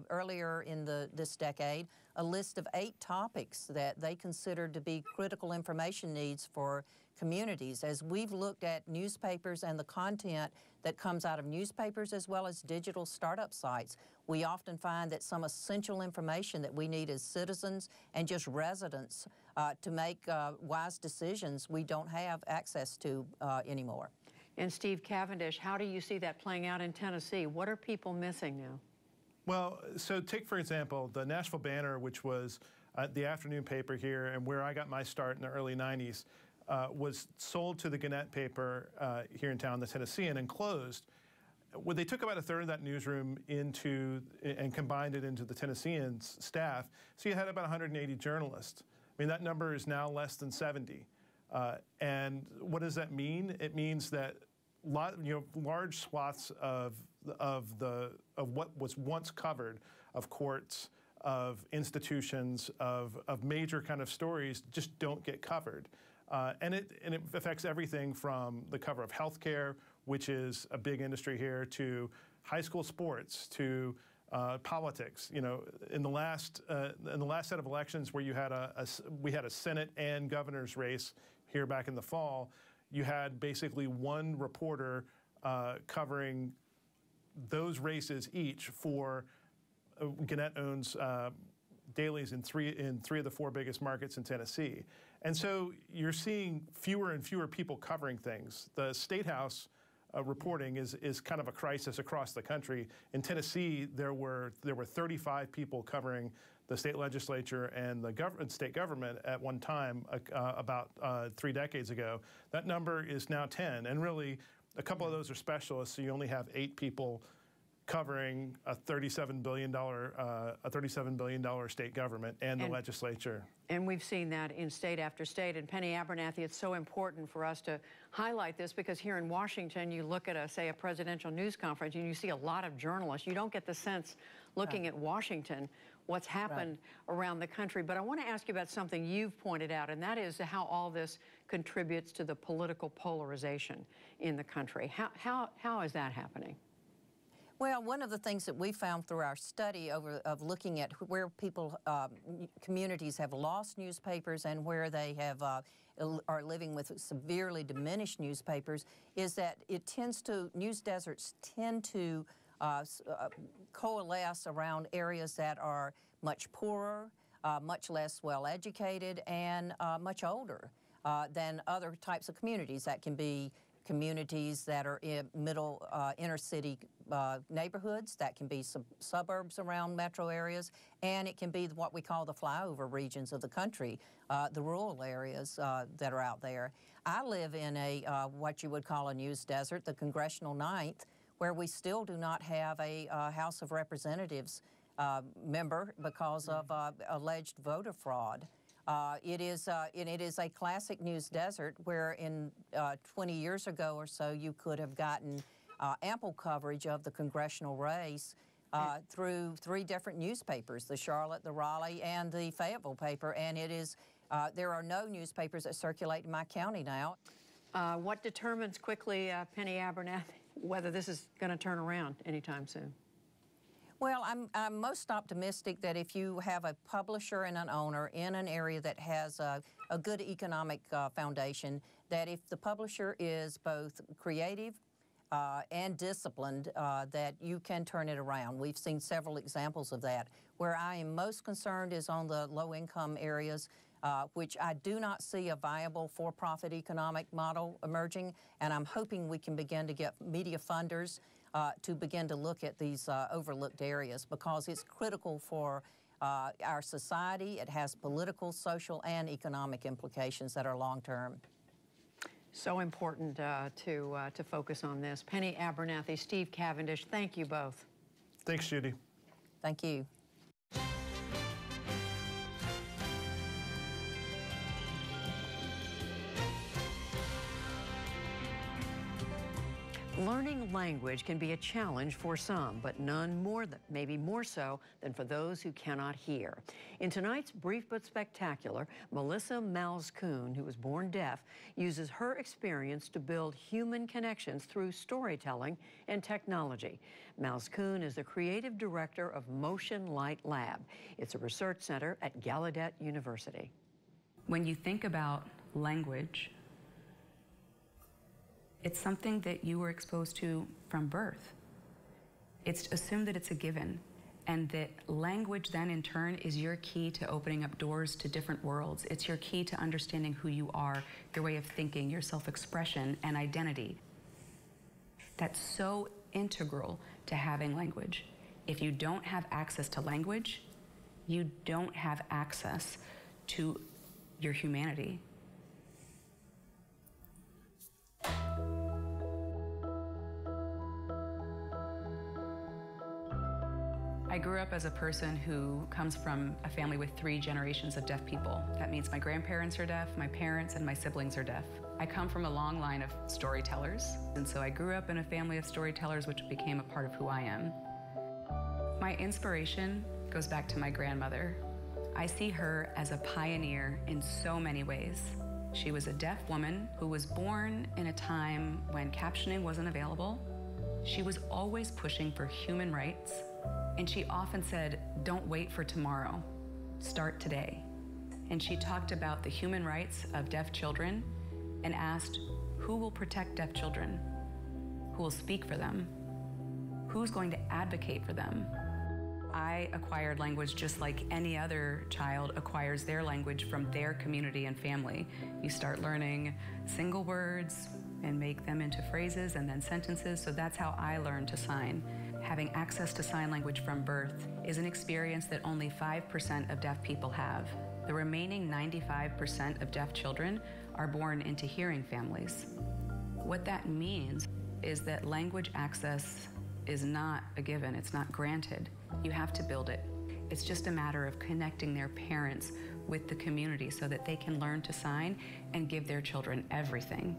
earlier in this decade a list of 8 topics that they considered to be critical information needs for communities. As we've looked at newspapers and the content that comes out of newspapers as well as digital startup sites, we often find that some essential information that we need as citizens and just residents to make wise decisions we don't have access to anymore. And Steve Cavendish, how do you see that playing out in Tennessee? What are people missing now? Well, so take, for example, the Nashville Banner, which was the afternoon paper here and where I got my start in the early 90s, was sold to the Gannett paper here in town, the Tennessean, and closed. Well, they took about a third of that newsroom and combined it into the Tennessean's staff, so you had about 180 journalists. I mean, that number is now less than 70. And what does that mean? It means that large swaths of what was once covered, of courts, of institutions, of major kind of stories, just don't get covered. And it affects everything from the cover of healthcare, which is a big industry here, to high school sports, to politics. You know, in the last set of elections where we had a Senate and governor's race here back in the fall, you had basically one reporter covering those races each for Gannett owns dailies in three of the 4 biggest markets in Tennessee. And so you're seeing fewer and fewer people covering things. The State House reporting is kind of a crisis across the country. In Tennessee, there were 35 people covering the state legislature and the state government at one time about 3 decades ago. That number is now 10, and really a couple of those are specialists, so you only have 8 people covering a $37 billion state government and the legislature. And we've seen that in state after state. And Penny Abernathy, it's so important for us to highlight this because here in Washington, you look at, say, a presidential news conference and you see a lot of journalists. You don't get the sense, looking at Washington, what's happened around the country. But I want to ask you about something you've pointed out, and that is how all this contributes to the political polarization in the country. How is that happening? Well, one of the things that we found through our study of looking at where communities have lost newspapers and where they are living with severely diminished newspapers is that news deserts tend to coalesce around areas that are much poorer, much less well-educated, and much older than other types of communities. That can be communities that are in middle inner city neighborhoods, that can be suburbs around metro areas, and it can be what we call the flyover regions of the country, the rural areas that are out there. I live in a what you would call a news desert, the Congressional Ninth, where we still do not have a House of Representatives member because of alleged voter fraud. It is a classic news desert where in 20 years ago or so you could have gotten ample coverage of the congressional race through 3 different newspapers, the Charlotte, the Raleigh, and the Fayetteville paper, and it is, there are no newspapers that circulate in my county now. What determines quickly, Penny Abernathy, whether this is going to turn around anytime soon? Well, I'm most optimistic that if you have a publisher and an owner in an area that has a good economic foundation, that if the publisher is both creative and disciplined, that you can turn it around. We've seen several examples of that. Where I am most concerned is on the low-income areas, which I do not see a viable for-profit economic model emerging, and I'm hoping we can begin to get media funders to begin to look at these overlooked areas, because it's critical for our society. It has political, social, and economic implications that are long-term. So important to focus on this. Penny Abernathy, Steve Cavendish, thank you both. Thanks, Judy. Thank you. Learning language can be a challenge for some, but none more than, maybe more so than for those who cannot hear. In tonight's Brief but Spectacular, Melissa Malzkuhn, who was born deaf, uses her experience to build human connections through storytelling and technology. Malzkuhn is the creative director of Motion Light Lab. It's a research center at Gallaudet University. When you think about language, it's something that you were exposed to from birth. It's assumed that it's a given, and that language then in turn is your key to opening up doors to different worlds. It's your key to understanding who you are, your way of thinking, your self-expression and identity. That's so integral to having language. If you don't have access to language, you don't have access to your humanity. I grew up as a person who comes from a family with 3 generations of deaf people. That means my grandparents are deaf, my parents, and my siblings are deaf. I come from a long line of storytellers, and so I grew up in a family of storytellers, which became a part of who I am. My inspiration goes back to my grandmother. I see her as a pioneer in so many ways. She was a deaf woman who was born in a time when captioning wasn't available. She was always pushing for human rights. And she often said, don't wait for tomorrow, start today. And she talked about the human rights of deaf children and asked, who will protect deaf children? Who will speak for them? Who's going to advocate for them? I acquired language just like any other child acquires their language from their community and family. You start learning single words and make them into phrases and then sentences, so that's how I learned to sign. Having access to sign language from birth is an experience that only 5% of deaf people have. The remaining 95% of deaf children are born into hearing families. What that means is that language access is not a given, it's not granted. You have to build it. It's just a matter of connecting their parents with the community so that they can learn to sign and give their children everything.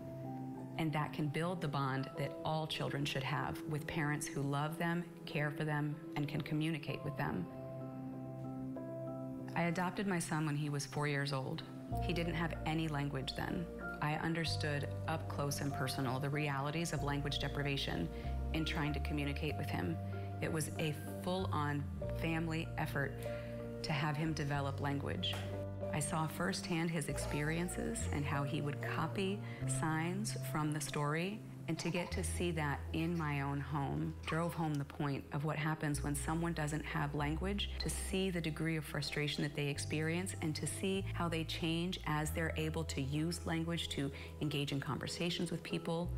And that can build the bond that all children should have with parents who love them, care for them, and can communicate with them. I adopted my son when he was 4 years old. He didn't have any language then. I understood up close and personal the realities of language deprivation in trying to communicate with him. It was a full-on family effort to have him develop language. I saw firsthand his experiences and how he would copy signs from the story, and to get to see that in my own home drove home the point of what happens when someone doesn't have language, to see the degree of frustration that they experience and to see how they change as they're able to use language to engage in conversations with people,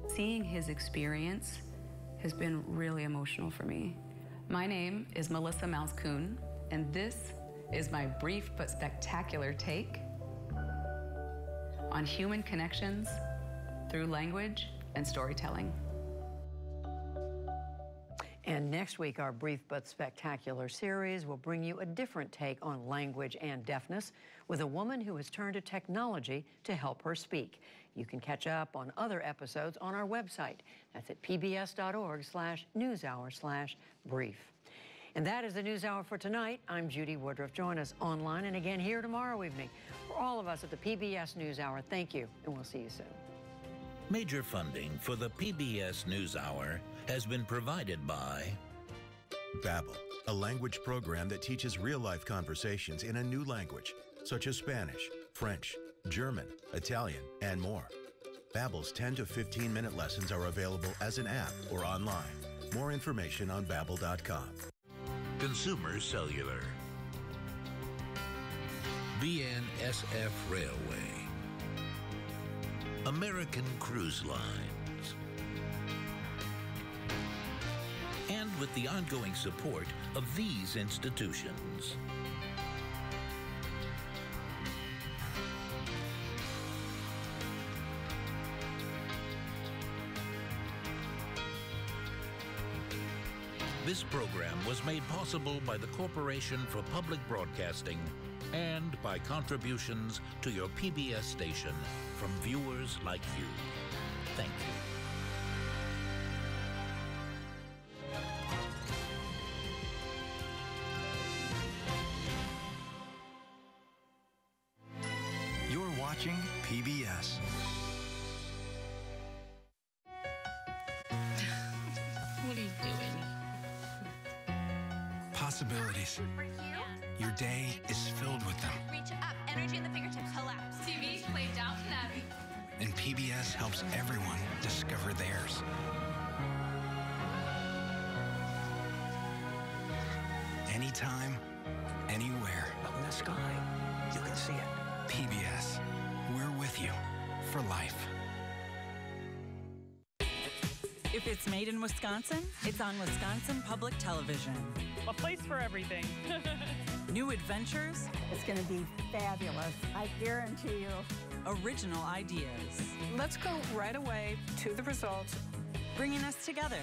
Seeing his experience has been really emotional for me. My name is Melissa Mouse-Kuhn, and this is my brief but spectacular take on human connections through language and storytelling. And next week, our brief but spectacular series will bring you a different take on language and deafness with a woman who has turned to technology to help her speak. You can catch up on other episodes on our website. That's at pbs.org/newshour/brief. And that is the News Hour for tonight. I'm Judy Woodruff. Join us online and again here tomorrow evening. For all of us at the PBS News Hour, thank you, and we'll see you soon. Major funding for the PBS News Hour has been provided by Babbel, a language program that teaches real-life conversations in a new language, such as Spanish, French, German, Italian, and more. Babbel's 10 to 15-minute lessons are available as an app or online. More information on Babbel.com. Consumer Cellular, BNSF Railway, American Cruise Lines, and with the ongoing support of these institutions. This program was made possible by the Corporation for Public Broadcasting and by contributions to your PBS station from viewers like you. Thank you. You're watching PBS. What are you doing? Possibilities. Your day is filled with them. Reach up, energy in the fingertips, collapse. TVs play Downton Abbey. And PBS helps everyone discover theirs. Anytime, anywhere. Up in the sky, you can see it. PBS. We're with you for life. If it's made in Wisconsin, it's on Wisconsin Public Television. A place for everything. New adventures. It's going to be fabulous, I guarantee you. Original ideas. Let's go right away to the results. Bringing us together.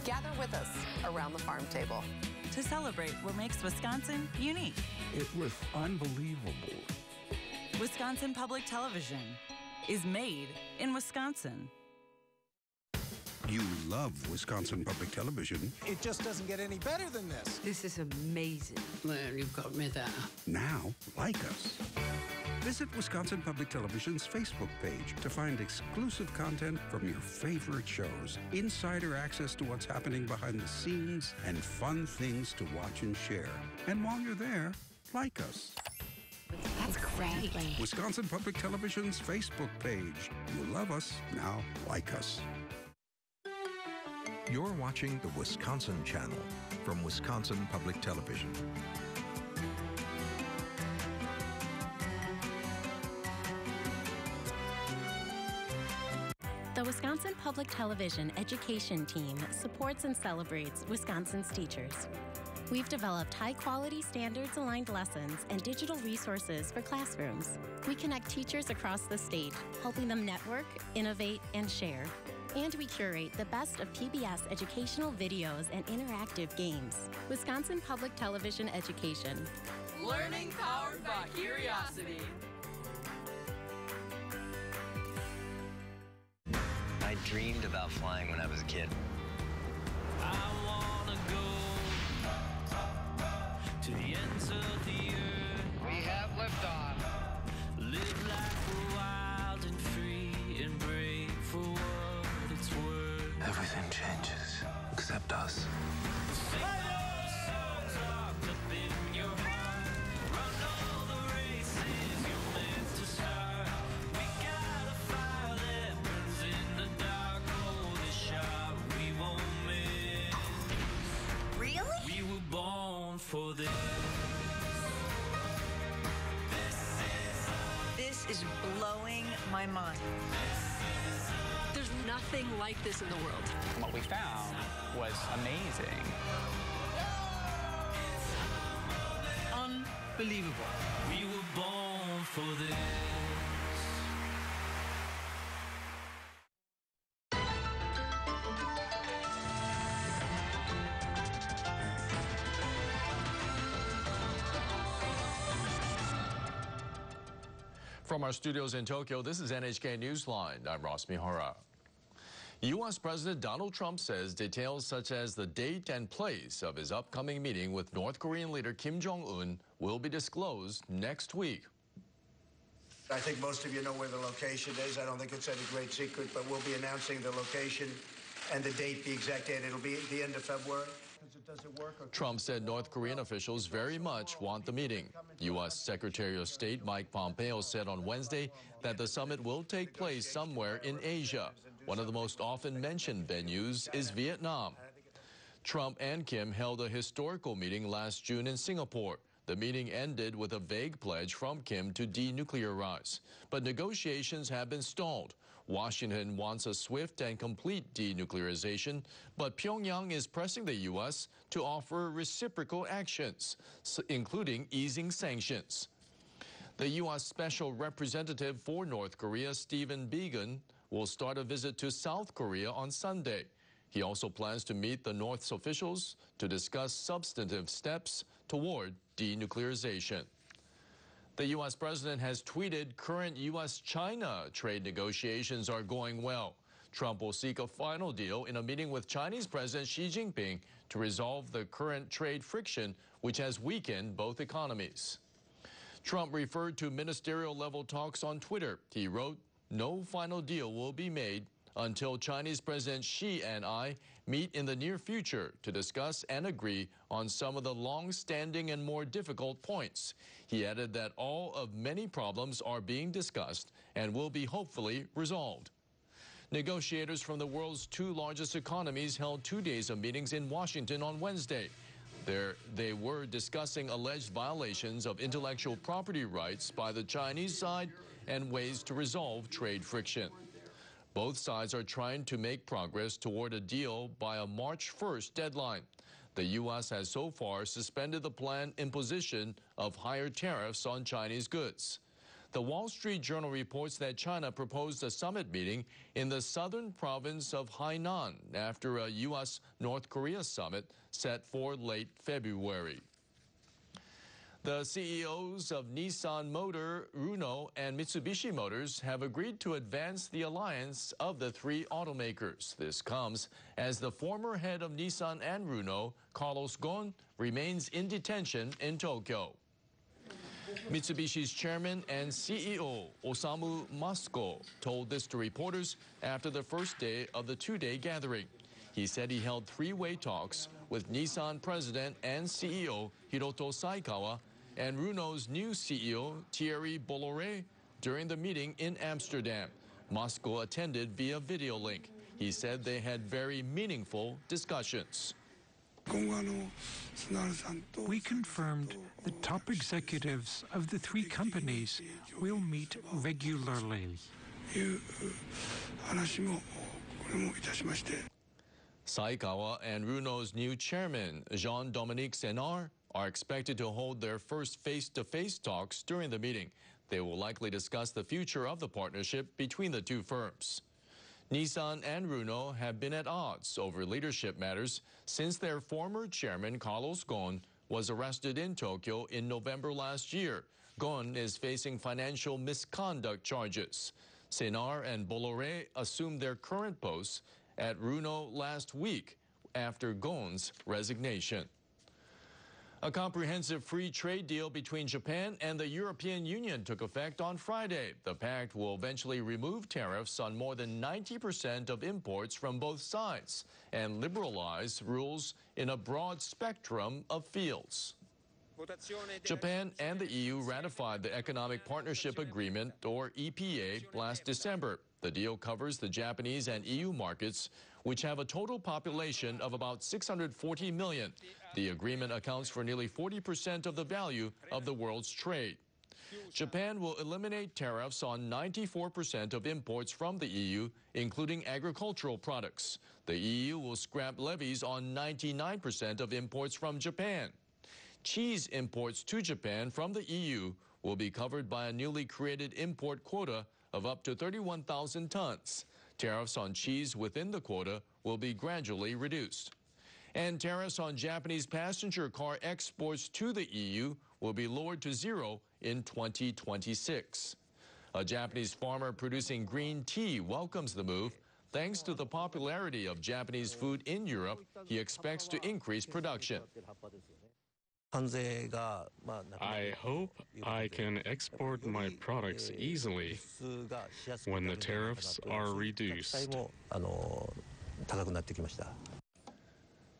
Gather with us around the farm table. To celebrate what makes Wisconsin unique. It was unbelievable. Wisconsin Public Television is made in Wisconsin. You love Wisconsin Public Television. It just doesn't get any better than this. This is amazing. Well, you've got me there. Now, like us. Visit Wisconsin Public Television's Facebook page to find exclusive content from your favorite shows, insider access to what's happening behind the scenes, and fun things to watch and share. And while you're there, like us. That's great. Wisconsin Public Television's Facebook page. You love us, now like us. You're watching the Wisconsin Channel from Wisconsin Public Television. The Wisconsin Public Television Education Team supports and celebrates Wisconsin's teachers. We've developed high-quality, standards-aligned lessons and digital resources for classrooms. We connect teachers across the state, helping them network, innovate, and share. And we curate the best of PBS educational videos and interactive games. Wisconsin Public Television Education. Learning powered by curiosity. I dreamed about flying when I was a kid. I wanna go to the ends of the earth. We have liftoff. Live life wild and free and brave for what it's worth. Everything changes, except us. Sing those songs locked up in your heart. Run all the races you're meant to start. We got a fire that burns in the dark. Hold the shot we won't miss. Really? We were born for this. This is blowing my mind. There's nothing like this in the world. What we found was amazing. Unbelievable. We were born for this. From our studios in Tokyo, this is NHK Newsline. I'm Ross Mihara. U.S. President Donald Trump says details such as the date and place of his upcoming meeting with North Korean leader Kim Jong-un will be disclosed next week. I think most of you know where the location is. I don't think it's any great secret, but we'll be announcing the location and the date, the exact date. It'll be at the end of February. Trump said North Korean officials very much want the meeting. U.S. Secretary of State Mike Pompeo said on Wednesday that the summit will take place somewhere in Asia. One of the most often mentioned venues is Vietnam. Trump and Kim held a historical meeting last June in Singapore. The meeting ended with a vague pledge from Kim to denuclearize. But negotiations have been stalled. Washington wants a swift and complete denuclearization, but Pyongyang is pressing the U.S. to offer reciprocal actions, including easing sanctions. The U.S. Special Representative for North Korea, Stephen Biegun, will start a visit to South Korea on Sunday. He also plans to meet the North's officials to discuss substantive steps toward denuclearization. The U.S. president has tweeted current U.S.-China trade negotiations are going well. Trump will seek a final deal in a meeting with Chinese President Xi Jinping to resolve the current trade friction, which has weakened both economies. Trump referred to ministerial-level talks on Twitter. He wrote, "No final deal will be made until Chinese President Xi and I meet in the near future to discuss and agree on some of the long-standing and more difficult points." He added that all of many problems are being discussed and will be hopefully resolved. Negotiators from the world's two largest economies held 2 days of meetings in Washington on Wednesday. They were discussing alleged violations of intellectual property rights by the Chinese side and ways to resolve trade friction. Both sides are trying to make progress toward a deal by a March 1st deadline. The U.S. has so far suspended the planned imposition of higher tariffs on Chinese goods. The Wall Street Journal reports that China proposed a summit meeting in the southern province of Hainan after a U.S.-North Korea summit set for late February. The CEOs of Nissan Motor, Renault, and Mitsubishi Motors have agreed to advance the alliance of the three automakers. This comes as the former head of Nissan and Renault, Carlos Ghosn, remains in detention in Tokyo. Mitsubishi's chairman and CEO, Osamu Masuko, told this to reporters after the first day of the two-day gathering. He said he held three-way talks with Nissan president and CEO Hiroto Saikawa and Renault's new CEO Thierry Bolloré during the meeting in Amsterdam. Masuko attended via video link. He said they had very meaningful discussions. We confirmed the top executives of the three companies will meet regularly. Saikawa and Renault's new chairman, Jean-Dominique Senard, are expected to hold their first face-to-face talks during the meeting. They will likely discuss the future of the partnership between the two firms. Nissan and Renault have been at odds over leadership matters since their former chairman, Carlos Ghosn, was arrested in Tokyo in November last year. Ghosn is facing financial misconduct charges. Senard and Bolloré assumed their current posts at Renault last week after Ghosn's resignation. A comprehensive free trade deal between Japan and the European Union took effect on Friday. The pact will eventually remove tariffs on more than 90% of imports from both sides and liberalize rules in a broad spectrum of fields. Japan and the EU ratified the Economic Partnership Agreement, or EPA, last December. The deal covers the Japanese and EU markets, which have a total population of about 640 million. The agreement accounts for nearly 40% of the value of the world's trade. Japan will eliminate tariffs on 94% of imports from the EU, including agricultural products. The EU will scrap levies on 99% of imports from Japan. Cheese imports to Japan from the EU will be covered by a newly created import quota of up to 31,000 tons. Tariffs on cheese within the quota will be gradually reduced. And tariffs on Japanese passenger car exports to the EU will be lowered to zero in 2026. A Japanese farmer producing green tea welcomes the move. Thanks to the popularity of Japanese food in Europe, he expects to increase production. I hope I can export my products easily when the tariffs are reduced.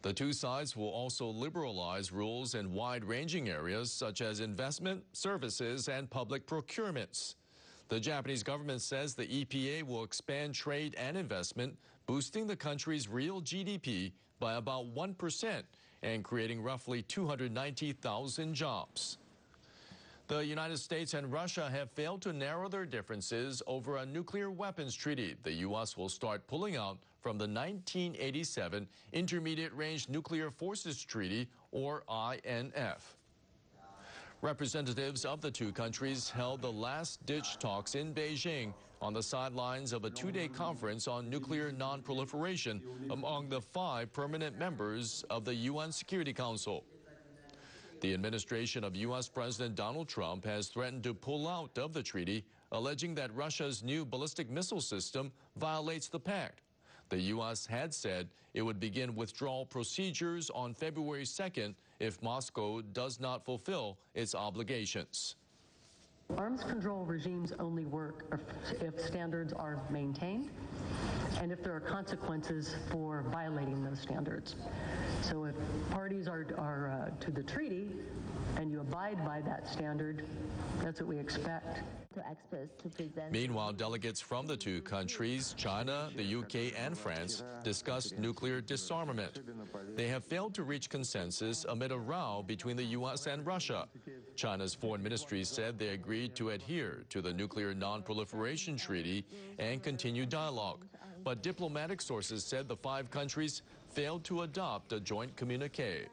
The two sides will also liberalize rules in wide-ranging areas such as investment, services, and public procurements. The Japanese government says the EPA will expand trade and investment, boosting the country's real GDP by about 1% and creating roughly 290,000 jobs. The United States and Russia have failed to narrow their differences over a nuclear weapons treaty. The U.S. will start pulling out from the 1987 Intermediate Range Nuclear Forces Treaty, or INF. Representatives of the two countries held the last-ditch talks in Beijing on the sidelines of a two-day conference on nuclear non-proliferation among the 5 permanent members of the UN Security Council. The administration of U.S. President Donald Trump has threatened to pull out of the treaty, alleging that Russia's new ballistic missile system violates the pact. The U.S. had said it would begin withdrawal procedures on February 2nd if Moscow does not fulfill its obligations. Arms control regimes only work if standards are maintained and if there are consequences for violating those standards. So if parties are to the treaty and you abide by that standard, that's what we expect. Meanwhile, delegates from the two countries, China, the UK, and France, discussed nuclear disarmament. They have failed to reach consensus amid a row between the U.S. and Russia. China's foreign ministry said they agreed to adhere to the Nuclear Non-Proliferation Treaty and continue dialogue. But diplomatic sources said the 5 countries failed to adopt a joint communique.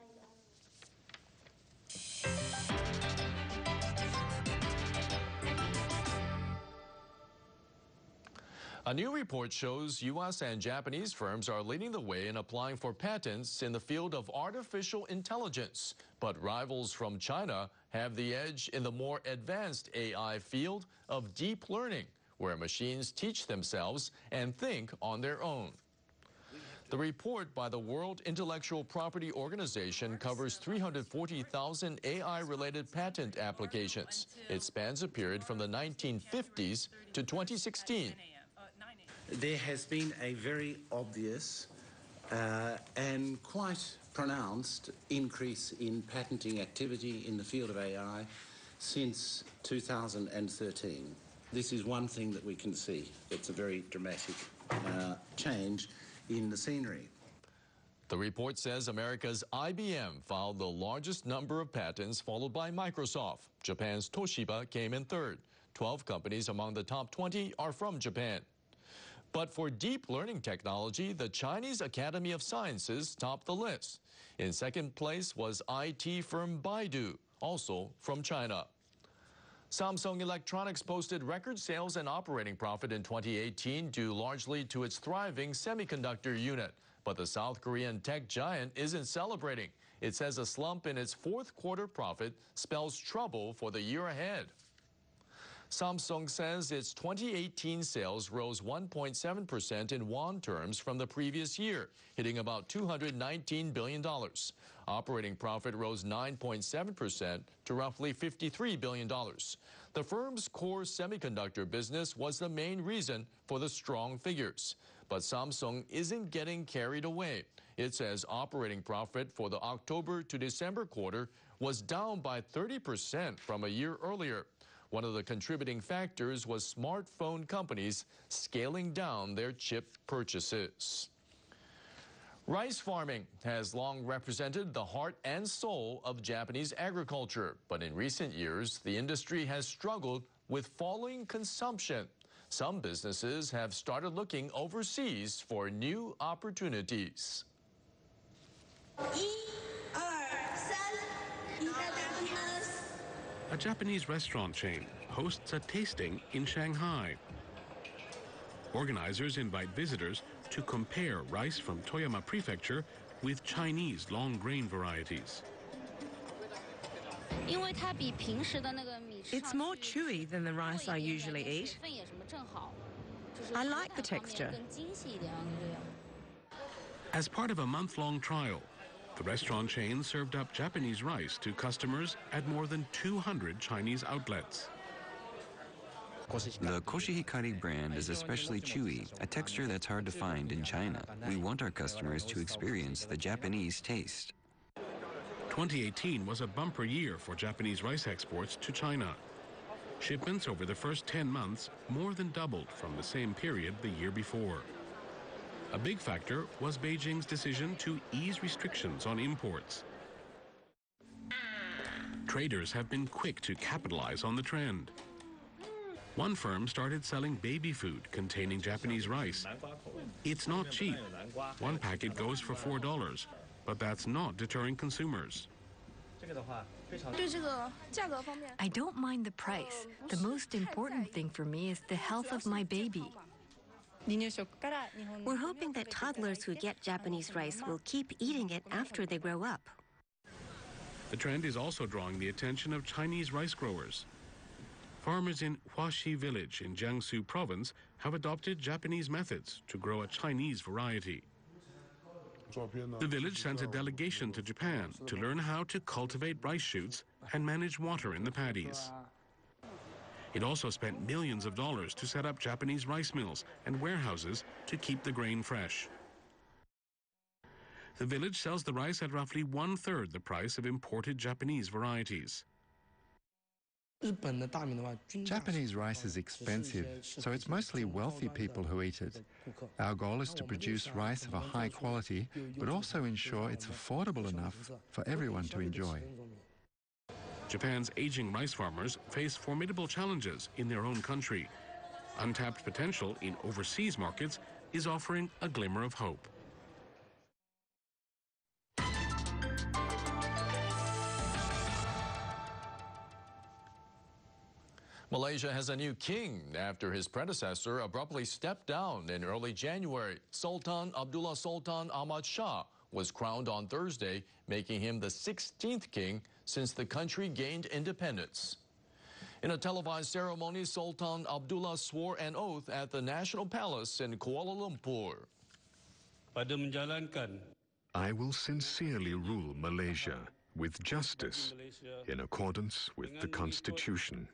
A new report shows U.S. and Japanese firms are leading the way in applying for patents in the field of artificial intelligence. But rivals from China have the edge in the more advanced AI field of deep learning, where machines teach themselves and think on their own. The report by the World Intellectual Property Organization covers 340,000 AI-related patent applications. It spans a period from the 1950s to 2016. There has been a very obvious and quite pronounced increase in patenting activity in the field of AI since 2013. This is one thing that we can see. It's a very dramatic change in the scenery. The report says America's IBM filed the largest number of patents, followed by Microsoft. Japan's Toshiba came in third. 12 companies among the top 20 are from Japan. But for deep learning technology, the Chinese Academy of Sciences topped the list. In second place was IT firm Baidu, also from China. Samsung Electronics posted record sales and operating profit in 2018 due largely to its thriving semiconductor unit. But the South Korean tech giant isn't celebrating. It says a slump in its fourth quarter profit spells trouble for the year ahead. Samsung says its 2018 sales rose 1.7% in won terms from the previous year, hitting about $219 billion. Operating profit rose 9.7% to roughly $53 billion. The firm's core semiconductor business was the main reason for the strong figures. But Samsung isn't getting carried away. It says operating profit for the October to December quarter was down by 30% from a year earlier. One of the contributing factors was smartphone companies scaling down their chip purchases. Rice farming has long represented the heart and soul of Japanese agriculture, but in recent years, the industry has struggled with falling consumption. Some businesses have started looking overseas for new opportunities. A Japanese restaurant chain hosts a tasting in Shanghai. Organizers invite visitors to compare rice from Toyama Prefecture with Chinese long grain varieties. It's more chewy than the rice I usually eat. I like the texture. As part of a month-long trial, the restaurant chain served up Japanese rice to customers at more than 200 Chinese outlets. The Koshihikari brand is especially chewy, a texture that's hard to find in China. We want our customers to experience the Japanese taste. 2018 was a bumper year for Japanese rice exports to China. Shipments over the first 10 months more than doubled from the same period the year before. A big factor was Beijing's decision to ease restrictions on imports. Traders have been quick to capitalize on the trend. One firm started selling baby food containing Japanese rice. It's not cheap. One packet goes for $4, but that's not deterring consumers. I don't mind the price. The most important thing for me is the health of my baby. We're hoping that toddlers who get Japanese rice will keep eating it after they grow up. The trend is also drawing the attention of Chinese rice growers. Farmers in Huaxi village in Jiangsu province have adopted Japanese methods to grow a Chinese variety. The village sent a delegation to Japan to learn how to cultivate rice shoots and manage water in the paddies. It also spent millions of dollars to set up Japanese rice mills and warehouses to keep the grain fresh. The village sells the rice at roughly 1/3 the price of imported Japanese varieties. Japanese rice is expensive, so it's mostly wealthy people who eat it. Our goal is to produce rice of a high quality, but also ensure it's affordable enough for everyone to enjoy. Japan's aging rice farmers face formidable challenges in their own country. Untapped potential in overseas markets is offering a glimmer of hope. Malaysia has a new king after his predecessor abruptly stepped down in early January. Sultan Abdullah Sultan Ahmad Shah was crowned on Thursday, making him the 16th king since the country gained independence. In a televised ceremony, Sultan Abdullah swore an oath at the National Palace in Kuala Lumpur. I will sincerely rule Malaysia with justice in accordance with the Constitution.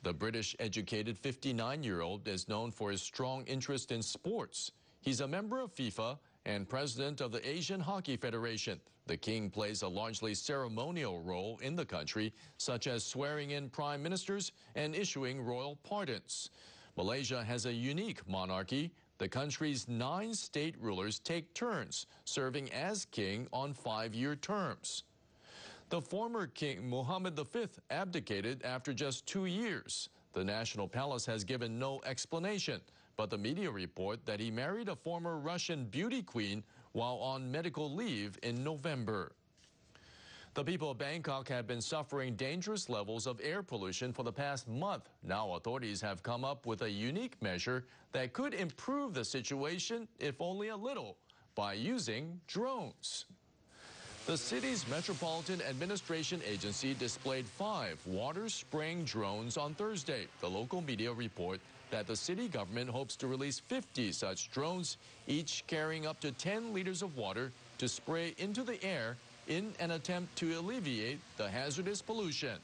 The British-educated 59-year-old is known for his strong interest in sports. He's a member of FIFA and president of the Asian Hockey Federation. The king plays a largely ceremonial role in the country, such as swearing in prime ministers and issuing royal pardons. Malaysia has a unique monarchy. The country's 9 state rulers take turns serving as king on 5-year terms. The former king, Mohammed V, abdicated after just 2 years. The National Palace has given no explanation, but the media report that he married a former Russian beauty queen while on medical leave in November. The people of Bangkok have been suffering dangerous levels of air pollution for the past month. Now authorities have come up with a unique measure that could improve the situation, if only a little, by using drones. The city's Metropolitan Administration Agency displayed 5 water-spraying drones on Thursday. The local media report that the city government hopes to release 50 such drones, each carrying up to 10 liters of water to spray into the air in an attempt to alleviate the hazardous pollution.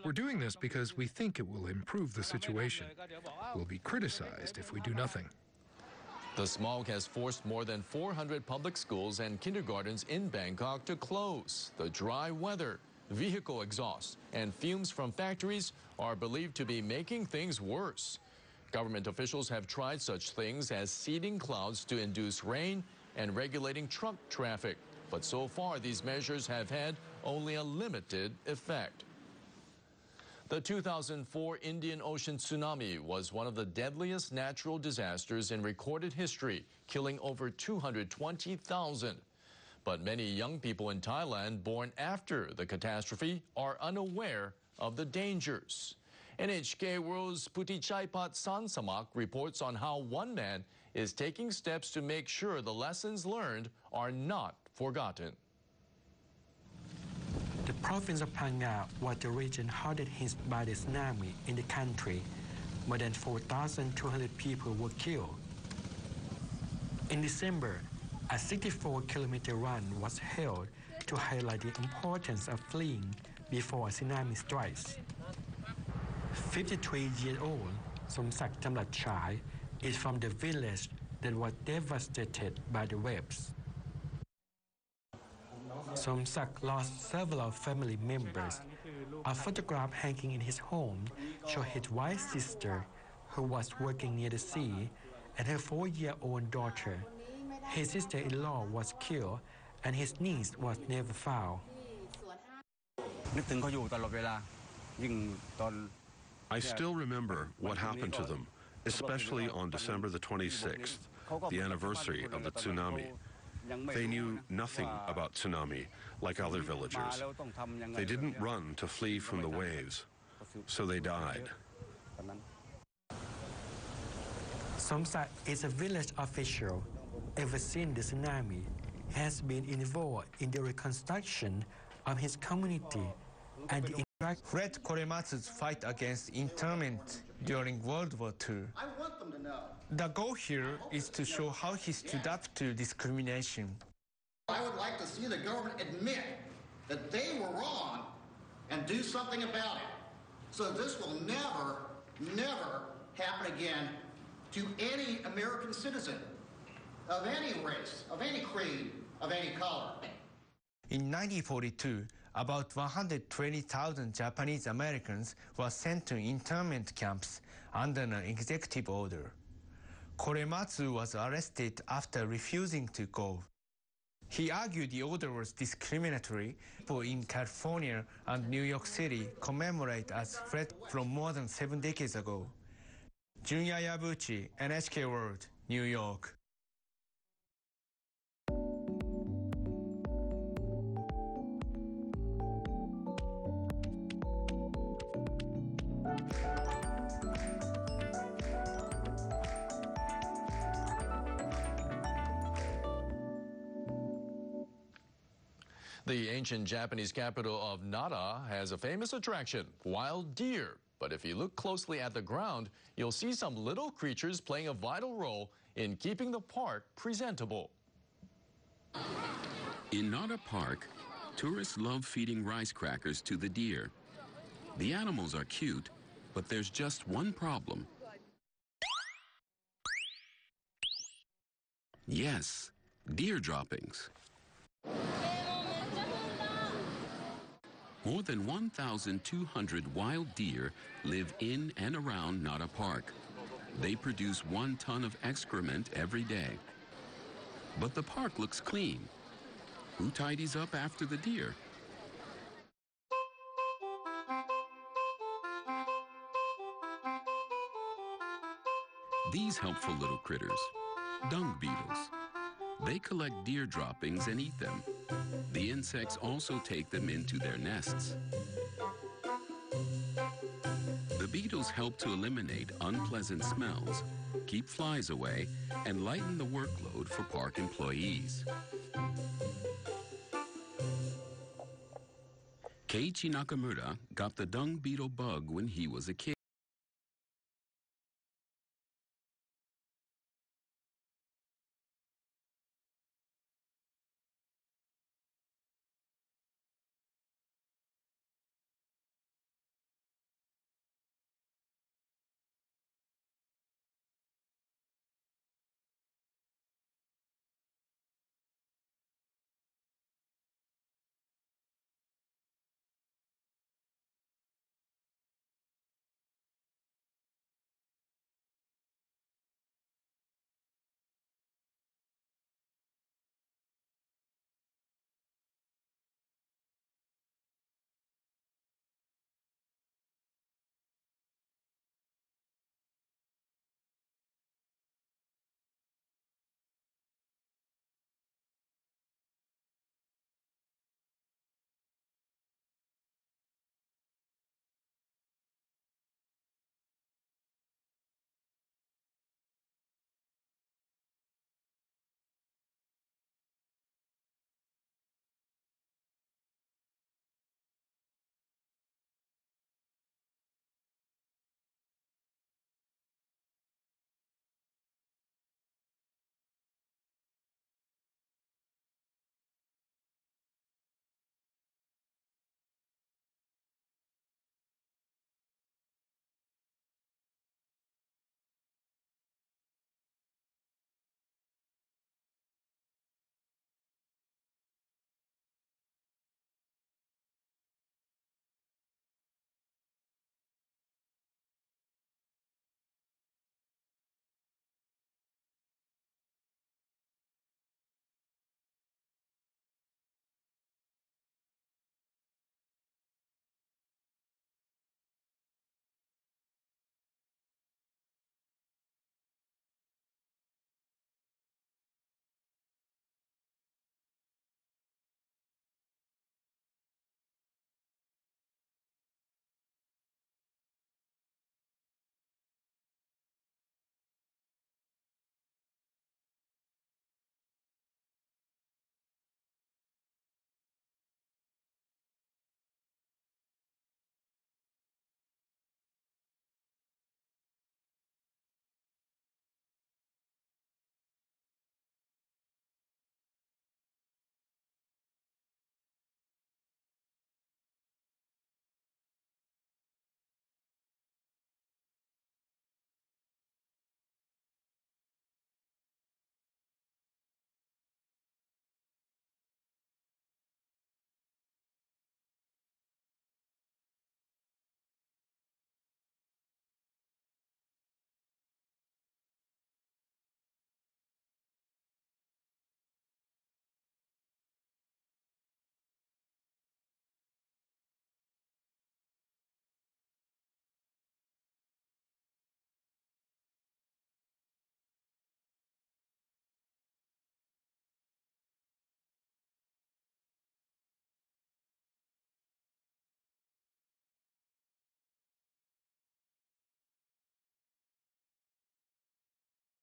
We're doing this because we think it will improve the situation. We'll be criticized if we do nothing. The smog has forced more than 400 public schools and kindergartens in Bangkok to close. The dry weather, vehicle exhaust, and fumes from factories are believed to be making things worse. Government officials have tried such things as seeding clouds to induce rain and regulating truck traffic. But so far, these measures have had only a limited effect. The 2004 Indian Ocean tsunami was one of the deadliest natural disasters in recorded history, killing over 220,000. But many young people in Thailand born after the catastrophe are unaware of the dangers. NHK World's Putichaipat Sansamak reports on how one man is taking steps to make sure the lessons learned are not forgotten. The province of Phang was the region hardest hit by the tsunami in the country. More than 4,200 people were killed. In December, a 64-kilometer run was held to highlight the importance of fleeing before a tsunami strikes. 53-year-old Somsak Chamlat Chai is from the village that was devastated by the waves. Somsak lost several family members. A photograph hanging in his home shows his wife's sister, who was working near the sea, and her 4-year-old daughter. His sister-in-law was killed, and his niece was never found. I still remember what happened to them, especially on December the 26th, the anniversary of the tsunami. They knew nothing about tsunami like other villagers. They didn't run to flee from the waves, so they died. Somsak is a village official. Ever since the tsunami, he has been involved in the reconstruction of his community and the Fred Korematsu's fight against internment during World War II. I want them to know. The goal here is to show how he stood up to discrimination. I would like to see the government admit that they were wrong and do something about it. So this will never, never happen again to any American citizen of any race, of any creed, of any color. In 1942, about 120,000 Japanese Americans were sent to internment camps under an executive order. Korematsu was arrested after refusing to go. He argued the order was discriminatory. People in California and New York City commemorate as Fred from more than 7 decades ago. Junya Yabuchi, NHK World, New York. The ancient Japanese capital of Nara has a famous attraction, wild deer. But if you look closely at the ground, you'll see some little creatures playing a vital role in keeping the park presentable. In Nara Park, tourists love feeding rice crackers to the deer. The animals are cute, but there's just one problem. Yes, deer droppings. More than 1,200 wild deer live in and around Nara Park. They produce 1 ton of excrement every day. But the park looks clean. Who tidies up after the deer? These helpful little critters, dung beetles. They collect deer droppings and eat them. The insects also take them into their nests. The beetles help to eliminate unpleasant smells, keep flies away, and lighten the workload for park employees. Keiichi Nakamura got the dung beetle bug when he was a kid.